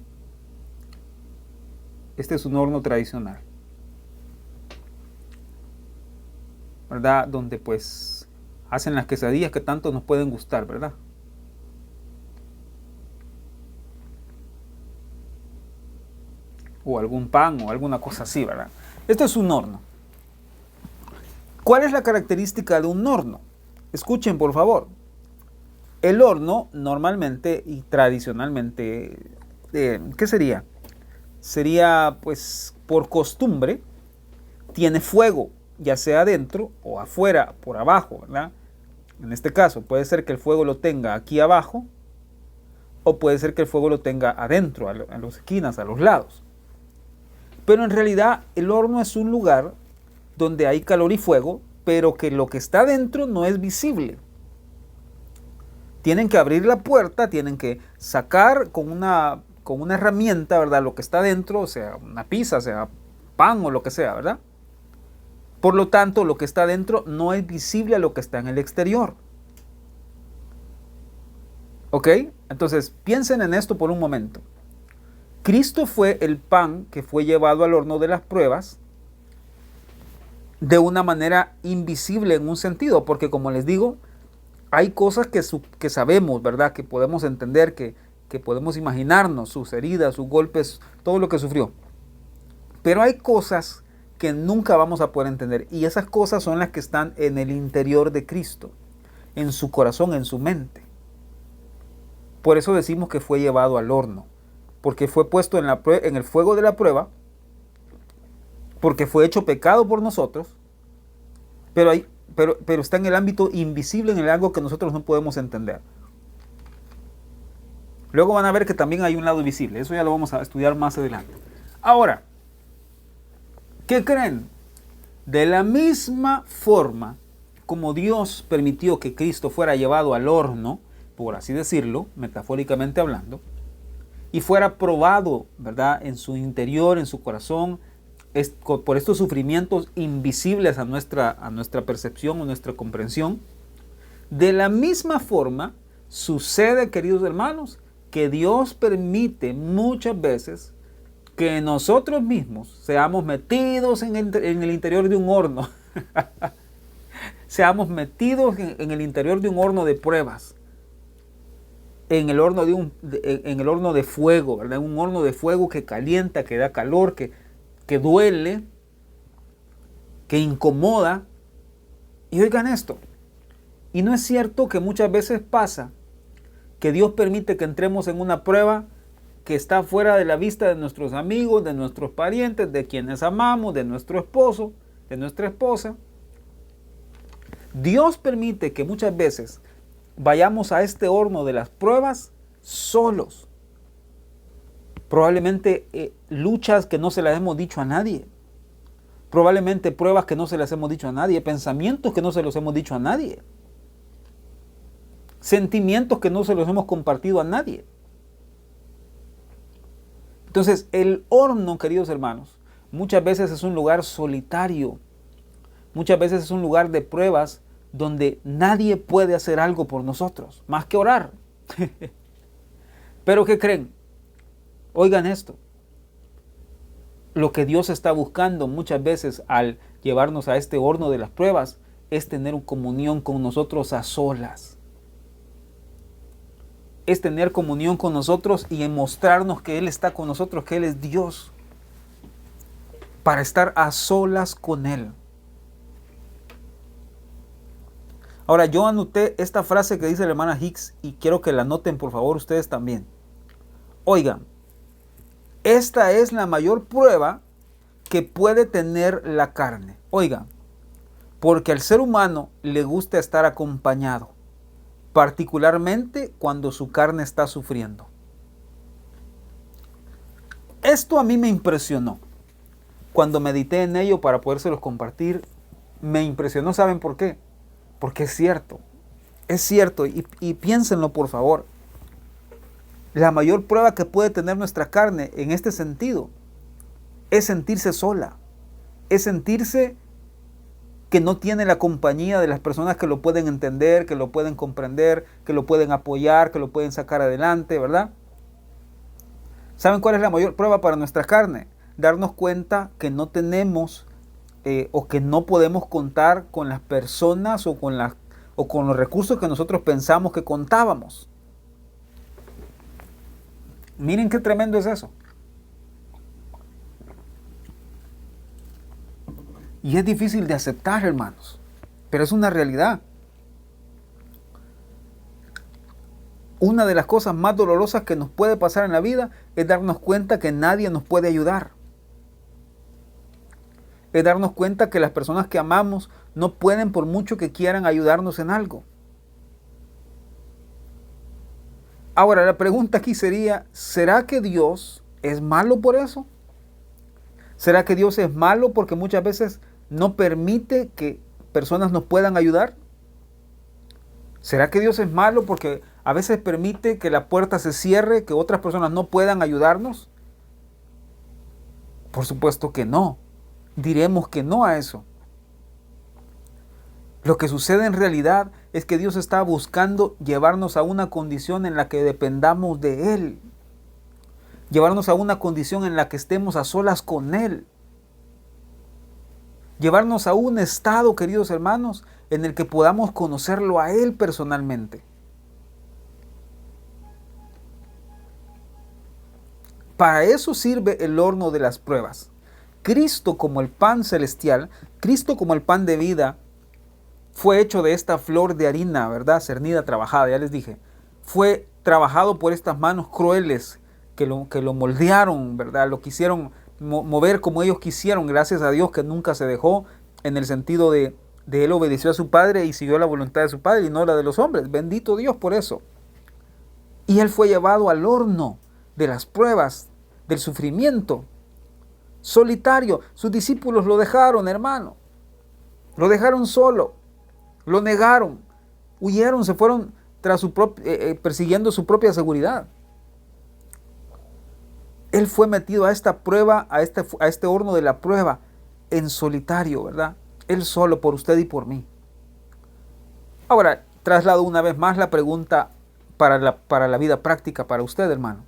Este es un horno tradicional, ¿verdad? Donde pues hacen las quesadillas que tanto nos pueden gustar, ¿verdad? O algún pan o alguna cosa así, ¿verdad? Esto es un horno. ¿Cuál es la característica de un horno? Escuchen, por favor. El horno normalmente y tradicionalmente, ¿qué sería? Sería, pues, por costumbre, tiene fuego, ya sea adentro o afuera, por abajo, ¿verdad? En este caso, puede ser que el fuego lo tenga aquí abajo o puede ser que el fuego lo tenga adentro, a las esquinas, a los lados. Pero en realidad el horno es un lugar donde hay calor y fuego, pero que lo que está dentro no es visible. Tienen que abrir la puerta, tienen que sacar con una herramienta, ¿verdad? Lo que está dentro, o sea, una pizza, sea pan o lo que sea, ¿verdad? Por lo tanto, lo que está dentro no es visible a lo que está en el exterior. ¿Ok? Entonces, piensen en esto por un momento. Cristo fue el pan que fue llevado al horno de las pruebas de una manera invisible en un sentido, porque como les digo, hay cosas que sabemos, ¿verdad? Que podemos entender, que podemos imaginarnos, sus heridas, sus golpes, todo lo que sufrió. Pero hay cosas que nunca vamos a poder entender, y esas cosas son las que están en el interior de Cristo, en su corazón, en su mente. Por eso decimos que fue llevado al horno, porque fue puesto en el fuego de la prueba, porque fue hecho pecado por nosotros, pero está en el ámbito invisible, en el algo que nosotros no podemos entender. Luego van a ver que también hay un lado visible, eso ya lo vamos a estudiar más adelante. Ahora, ¿qué creen? De la misma forma como Dios permitió que Cristo fuera llevado al horno, por así decirlo, metafóricamente hablando, y fuera probado, ¿verdad?, en su interior, en su corazón, por estos sufrimientos invisibles a nuestra percepción o nuestra comprensión. De la misma forma sucede, queridos hermanos, que Dios permite muchas veces que nosotros mismos seamos metidos en el interior de un horno. Seamos metidos en el interior de un horno de pruebas. En el horno de fuego, ¿verdad? Un horno de fuego que calienta, que da calor, que duele, que incomoda. Y oigan esto, y no es cierto que muchas veces pasa que Dios permite que entremos en una prueba que está fuera de la vista de nuestros amigos, de nuestros parientes, de quienes amamos, de nuestro esposo, de nuestra esposa. Dios permite que muchas veces vayamos a este horno de las pruebas solos. Probablemente luchas que no se las hemos dicho a nadie. Probablemente pruebas que no se las hemos dicho a nadie. Pensamientos que no se los hemos dicho a nadie. Sentimientos que no se los hemos compartido a nadie. Entonces, el horno, queridos hermanos, muchas veces es un lugar solitario. Muchas veces es un lugar de pruebas donde nadie puede hacer algo por nosotros, más que orar. Pero ¿qué creen? Oigan esto. Lo que Dios está buscando muchas veces al llevarnos a este horno de las pruebas es tener una comunión con nosotros a solas. Es tener comunión con nosotros y en mostrarnos que Él está con nosotros, que Él es Dios. Para estar a solas con Él. Ahora, yo anoté esta frase que dice la hermana Hicks y quiero que la anoten por favor ustedes también. Oigan, esta es la mayor prueba que puede tener la carne. Oigan, porque al ser humano le gusta estar acompañado, particularmente cuando su carne está sufriendo. Esto a mí me impresionó. Cuando medité en ello para podérselos compartir, me impresionó. ¿Saben por qué? Porque es cierto y piénsenlo por favor. La mayor prueba que puede tener nuestra carne en este sentido es sentirse sola, es sentirse que no tiene la compañía de las personas que lo pueden entender, que lo pueden comprender, que lo pueden apoyar, que lo pueden sacar adelante, ¿verdad? ¿Saben cuál es la mayor prueba para nuestra carne? Darnos cuenta que no tenemos o que no podemos contar con las personas o con los recursos que nosotros pensamos que contábamos. Miren qué tremendo es eso. Y es difícil de aceptar, hermanos, pero es una realidad. Una de las cosas más dolorosas que nos puede pasar en la vida es darnos cuenta que nadie nos puede ayudar. Es darnos cuenta que las personas que amamos no pueden por mucho que quieran ayudarnos en algo. Ahora, la pregunta aquí sería, ¿será que Dios es malo por eso? ¿Será que Dios es malo porque muchas veces no permite que personas nos puedan ayudar? ¿Será que Dios es malo porque a veces permite que la puerta se cierre, que otras personas no puedan ayudarnos? Por supuesto que no. Diremos que no a eso. Lo que sucede en realidad es que Dios está buscando llevarnos a una condición en la que dependamos de Él. Llevarnos a una condición en la que estemos a solas con Él. Llevarnos a un estado, queridos hermanos, en el que podamos conocerlo a Él personalmente. Para eso sirve el horno de las pruebas. Cristo como el pan celestial, Cristo como el pan de vida, fue hecho de esta flor de harina, ¿verdad? Cernida, trabajada, ya les dije. Fue trabajado por estas manos crueles que lo moldearon, ¿verdad? Lo quisieron mover como ellos quisieron, gracias a Dios que nunca se dejó, en el sentido de él obedeció a su padre y siguió la voluntad de su padre y no la de los hombres. Bendito Dios por eso. Y él fue llevado al horno de las pruebas, del sufrimiento, solitario. Sus discípulos lo dejaron, hermano. Lo dejaron solo. Lo negaron. Huyeron, se fueron tras persiguiendo su propia seguridad. Él fue metido a esta prueba, a este horno de la prueba, en solitario, ¿verdad? Él solo, por usted y por mí. Ahora, traslado una vez más la pregunta para la vida práctica, para usted, hermano.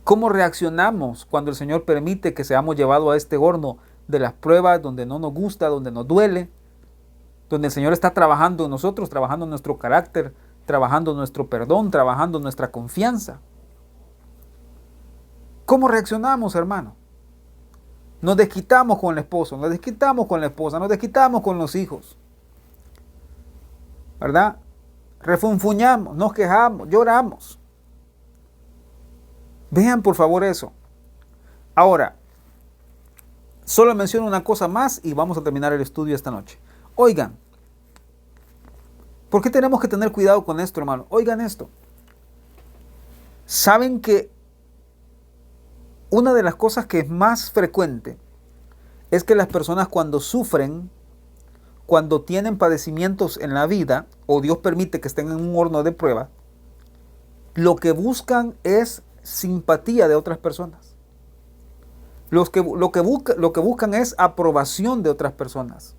¿Cómo reaccionamos cuando el Señor permite que seamos llevados a este horno de las pruebas, donde no nos gusta, donde nos duele, donde el Señor está trabajando en nosotros, trabajando en nuestro carácter, trabajando en nuestro perdón, trabajando en nuestra confianza? ¿Cómo reaccionamos, hermano? Nos desquitamos con el esposo, nos desquitamos con la esposa, nos desquitamos con los hijos, ¿verdad? Refunfuñamos, nos quejamos, lloramos. Vean por favor eso. Ahora, Solo menciono una cosa más y vamos a terminar el estudio esta noche. Oigan, ¿por qué tenemos que tener cuidado con esto, hermano? Oigan esto. ¿Saben que una de las cosas que es más frecuente es que las personas cuando sufren, cuando tienen padecimientos en la vida, o Dios permite que estén en un horno de prueba, lo que buscan es simpatía de otras personas? Lo que buscan es aprobación de otras personas.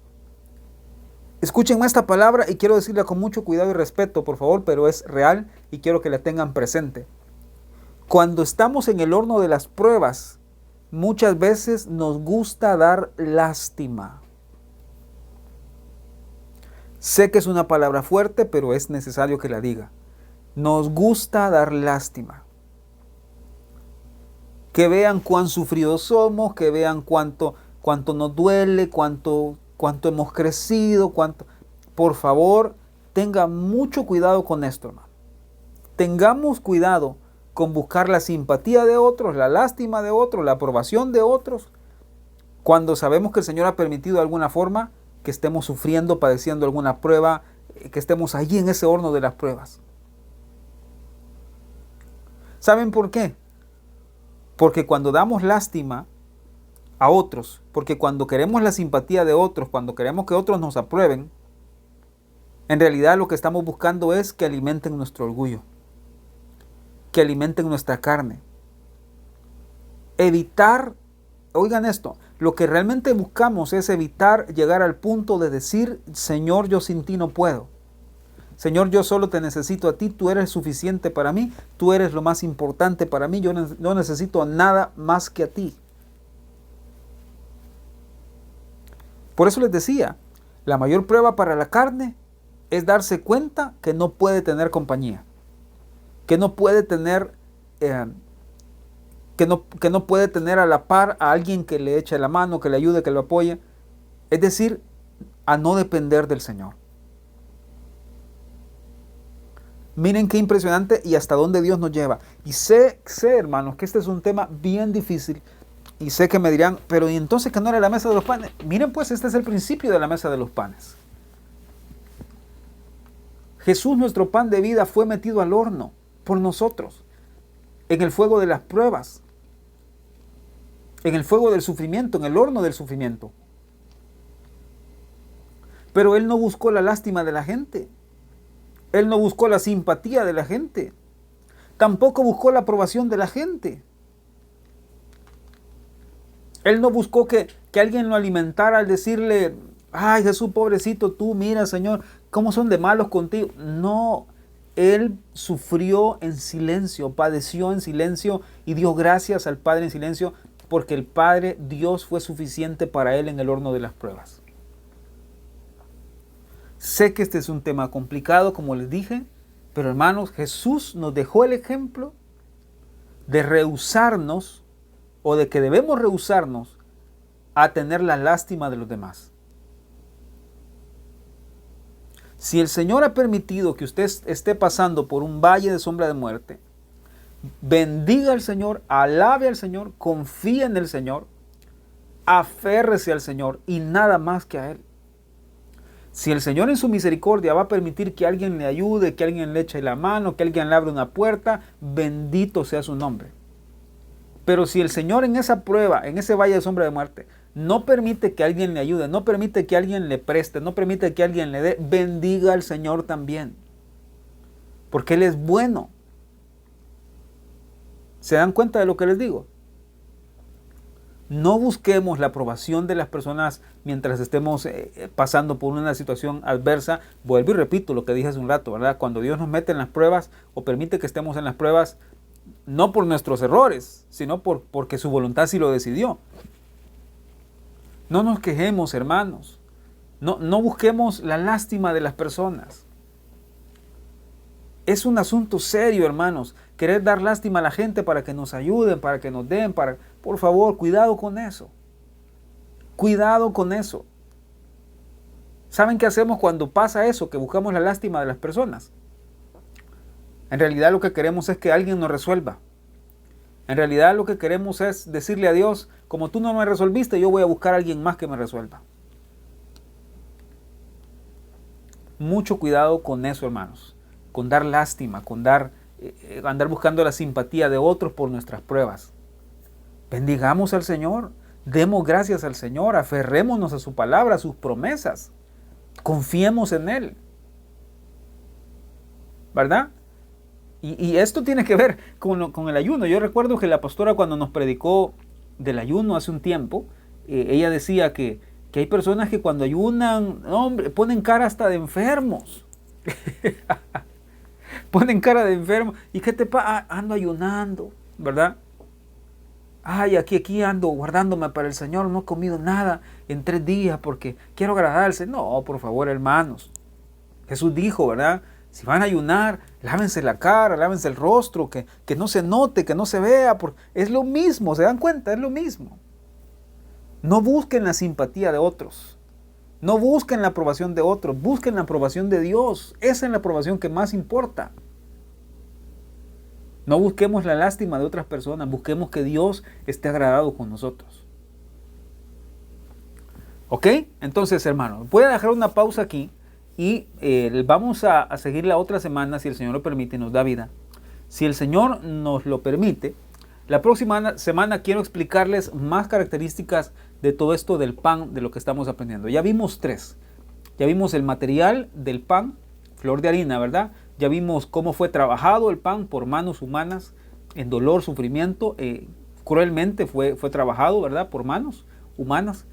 Escúchenme esta palabra y quiero decirla con mucho cuidado y respeto, por favor, pero es real y quiero que la tengan presente. Cuando estamos en el horno de las pruebas, muchas veces nos gusta dar lástima. Sé que es una palabra fuerte, pero es necesario que la diga. Nos gusta dar lástima. Que vean cuán sufridos somos, que vean cuánto nos duele, cuánto hemos crecido, Por favor, tengan mucho cuidado con esto, hermano. Tengamos cuidado con buscar la simpatía de otros, la lástima de otros, la aprobación de otros, cuando sabemos que el Señor ha permitido de alguna forma que estemos sufriendo, padeciendo alguna prueba, que estemos allí en ese horno de las pruebas. ¿Saben por qué? Porque cuando damos lástima a otros, porque cuando queremos la simpatía de otros, cuando queremos que otros nos aprueben, en realidad lo que estamos buscando es que alimenten nuestro orgullo, que alimenten nuestra carne. Evitar, oigan esto, lo que realmente buscamos es evitar llegar al punto de decir, Señor, yo sin ti no puedo. Señor, yo solo te necesito a ti, tú eres suficiente para mí, tú eres lo más importante para mí, yo no necesito nada más que a ti. Por eso les decía, la mayor prueba para la carne es darse cuenta que no puede tener compañía, que no puede tener, que no puede tener a la par a alguien que le eche la mano, que le ayude, que lo apoye. Es decir, a no depender del Señor. Miren qué impresionante y hasta dónde Dios nos lleva. Y sé, hermanos, que este es un tema bien difícil. Y sé que me dirán, pero ¿y entonces que no era la mesa de los panes? Miren pues, este es el principio de la mesa de los panes. Jesús, nuestro pan de vida, fue metido al horno por nosotros, en el fuego de las pruebas, en el fuego del sufrimiento, en el horno del sufrimiento. Pero Él no buscó la lástima de la gente. Él no buscó la simpatía de la gente. Tampoco buscó la aprobación de la gente. Él no buscó que alguien lo alimentara al decirle, ay Jesús, pobrecito tú, mira Señor, cómo son de malos contigo. No, Él sufrió en silencio, padeció en silencio y dio gracias al Padre en silencio porque el Padre, Dios, fue suficiente para Él en el horno de las pruebas. Sé que este es un tema complicado, como les dije, pero hermanos, Jesús nos dejó el ejemplo de rehusarnos o de que debemos rehusarnos a tener la lástima de los demás. Si el Señor ha permitido que usted esté pasando por un valle de sombra de muerte, bendiga al Señor, alabe al Señor, confíe en el Señor, aférrese al Señor y nada más que a Él. Si el Señor en su misericordia va a permitir que alguien le ayude, que alguien le eche la mano, que alguien le abra una puerta, bendito sea su nombre. Pero si el Señor en esa prueba, en ese valle de sombra de muerte, no permite que alguien le ayude, no permite que alguien le preste, no permite que alguien le dé, bendiga al Señor también. Porque Él es bueno. ¿Se dan cuenta de lo que les digo? No busquemos la aprobación de las personas mientras estemos pasando por una situación adversa. Vuelvo y repito lo que dije hace un rato, ¿verdad? Cuando Dios nos mete en las pruebas o permite que estemos en las pruebas, no por nuestros errores, sino porque su voluntad sí lo decidió. No nos quejemos, hermanos. No busquemos la lástima de las personas. Es un asunto serio, hermanos. Querer dar lástima a la gente para que nos ayuden, para que nos den, por favor, cuidado con eso. Cuidado con eso. ¿Saben qué hacemos cuando pasa eso? Que buscamos la lástima de las personas. En realidad lo que queremos es que alguien nos resuelva. En realidad lo que queremos es decirle a Dios, como tú no me resolviste, yo voy a buscar a alguien más que me resuelva. Mucho cuidado con eso, hermanos, con dar lástima, con andar buscando la simpatía de otros por nuestras pruebas. Bendigamos al Señor, demos gracias al Señor, aferrémonos a su palabra, a sus promesas, confiemos en Él, ¿verdad? Y esto tiene que ver con el ayuno. Yo recuerdo que la pastora, cuando nos predicó del ayuno hace un tiempo, ella decía que hay personas que cuando ayunan, hombre, ponen cara hasta de enfermos. Ponen cara de enfermos. ¿Y qué te pasa? Ando ayunando, ¿verdad? Ay, aquí ando guardándome para el Señor, no he comido nada en 3 días porque quiero agradarse. No, por favor, hermanos. Jesús dijo, ¿verdad? Si van a ayunar, lávense la cara, lávense el rostro, que no se note, que no se vea, porque es lo mismo, ¿se dan cuenta? Es lo mismo. No busquen la simpatía de otros, no busquen la aprobación de otros, busquen la aprobación de Dios. Esa es la aprobación que más importa. No busquemos la lástima de otras personas, busquemos que Dios esté agradado con nosotros. ¿Ok? Entonces, hermanos, voy a dejar una pausa aquí y vamos a seguir la otra semana, si el Señor lo permite, nos da vida. Si el Señor nos lo permite, la próxima semana quiero explicarles más características de todo esto del pan, de lo que estamos aprendiendo. Ya vimos 3. Ya vimos el material del pan, flor de harina, ¿verdad? Ya vimos cómo fue trabajado el pan por manos humanas, en dolor, sufrimiento, cruelmente fue trabajado, ¿verdad? Por manos humanas.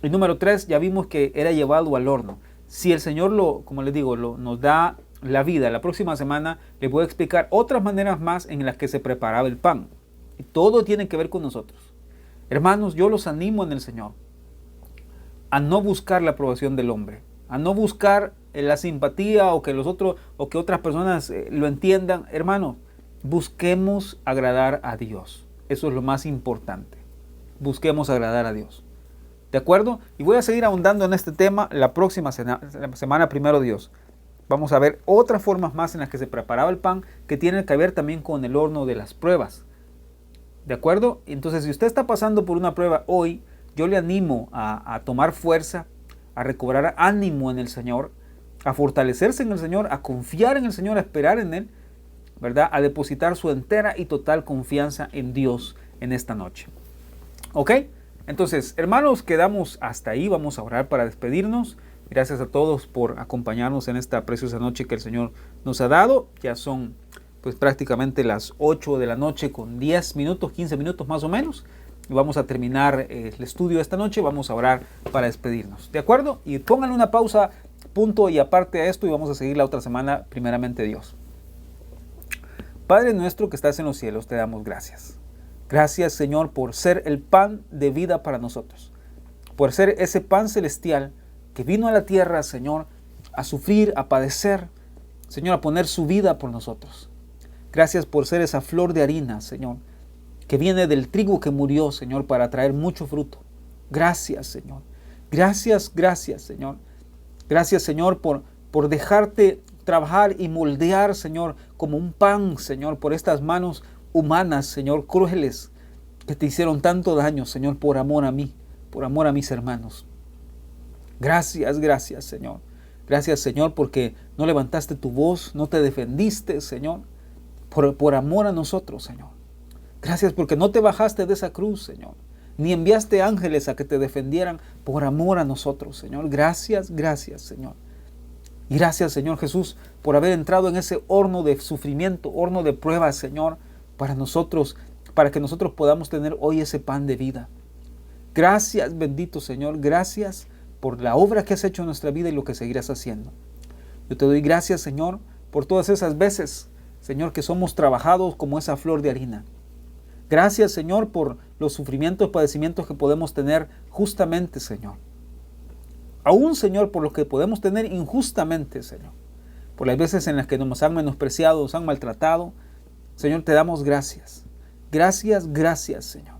Y número 3, ya vimos que era llevado al horno. Si el Señor como les digo, nos da la vida, la próxima semana les voy a explicar otras maneras más en las que se preparaba el pan. Y todo tiene que ver con nosotros. Hermanos, yo los animo en el Señor a no buscar la aprobación del hombre, a no buscar la simpatía o que otras personas lo entiendan. Hermanos, busquemos agradar a Dios. Eso es lo más importante. Busquemos agradar a Dios. ¿De acuerdo? Y voy a seguir ahondando en este tema la próxima semana, primero Dios. Vamos a ver otras formas más en las que se preparaba el pan que tienen que ver también con el horno de las pruebas. ¿De acuerdo? Entonces, si usted está pasando por una prueba hoy, yo le animo a tomar fuerza, a recobrar ánimo en el Señor, a fortalecerse en el Señor, a confiar en el Señor, a esperar en Él, ¿verdad? A depositar su entera y total confianza en Dios en esta noche. ¿Ok? Entonces, hermanos, quedamos hasta ahí. Vamos a orar para despedirnos. Gracias a todos por acompañarnos en esta preciosa noche que el Señor nos ha dado. Ya son pues prácticamente las 8 de la noche con 10 minutos, 15 minutos más o menos. Y vamos a terminar el estudio esta noche. Vamos a orar para despedirnos. ¿De acuerdo? Y pónganle una pausa, punto y aparte a esto, y vamos a seguir la otra semana, primeramente Dios. Padre nuestro que estás en los cielos, te damos gracias. Gracias, Señor, por ser el pan de vida para nosotros. Por ser ese pan celestial que vino a la tierra, Señor, a sufrir, a padecer, Señor, a poner su vida por nosotros. Gracias por ser esa flor de harina, Señor, que viene del trigo que murió, Señor, para traer mucho fruto. Gracias, Señor. Gracias, Señor. Gracias, Señor, por dejarte trabajar y moldear, Señor, como un pan, Señor, por estas manos humanas, Señor, crueles, que te hicieron tanto daño, Señor, por amor a mí, por amor a mis hermanos. Gracias, Señor. Gracias, Señor, porque no levantaste tu voz, no te defendiste, Señor, por amor a nosotros, Señor. Gracias porque no te bajaste de esa cruz, Señor, ni enviaste ángeles a que te defendieran por amor a nosotros, Señor. Gracias, Señor. Y gracias, Señor Jesús, por haber entrado en ese horno de sufrimiento, horno de pruebas, Señor, para nosotros, para que nosotros podamos tener hoy ese pan de vida. Gracias, bendito Señor. Gracias por la obra que has hecho en nuestra vida y lo que seguirás haciendo. Yo te doy gracias, Señor, por todas esas veces, Señor, que somos trabajados como esa flor de harina. Gracias, Señor, por los sufrimientos, padecimientos que podemos tener justamente, Señor. Aún, Señor, por los que podemos tener injustamente, Señor. Por las veces en las que nos han menospreciado, nos han maltratado. Señor, te damos gracias. Gracias, Señor.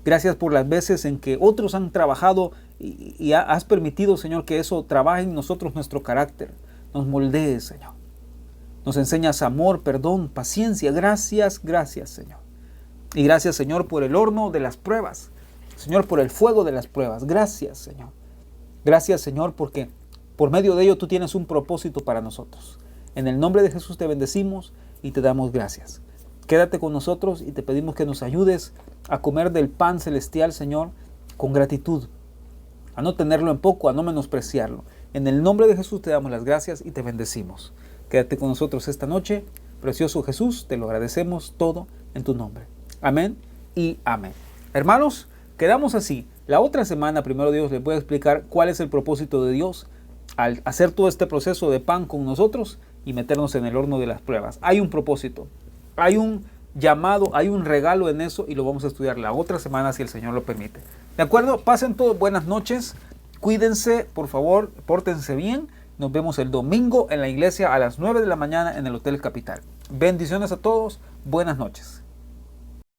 Gracias por las veces en que otros han trabajado y has permitido, Señor, que eso trabaje en nosotros nuestro carácter. Nos moldee, Señor. Nos enseñas amor, perdón, paciencia. Gracias, Señor. Y gracias, Señor, por el horno de las pruebas. Señor, por el fuego de las pruebas. Gracias, Señor. Gracias, Señor, porque por medio de ello tú tienes un propósito para nosotros. En el nombre de Jesús te bendecimos y te damos gracias. Quédate con nosotros y te pedimos que nos ayudes a comer del pan celestial, Señor, con gratitud. A no tenerlo en poco, a no menospreciarlo. En el nombre de Jesús te damos las gracias y te bendecimos. Quédate con nosotros esta noche. Precioso Jesús, te lo agradecemos todo en tu nombre. Amén y amén. Hermanos, quedamos así. La otra semana, primero Dios, les voy a explicar cuál es el propósito de Dios al hacer todo este proceso de pan con nosotros y meternos en el horno de las pruebas. Hay un propósito, hay un llamado, hay un regalo en eso y lo vamos a estudiar la otra semana si el Señor lo permite. ¿De acuerdo? Pasen todos buenas noches. Cuídense, por favor, pórtense bien. Nos vemos el domingo en la iglesia a las 9 de la mañana en el Hotel Capital. Bendiciones a todos. Buenas noches.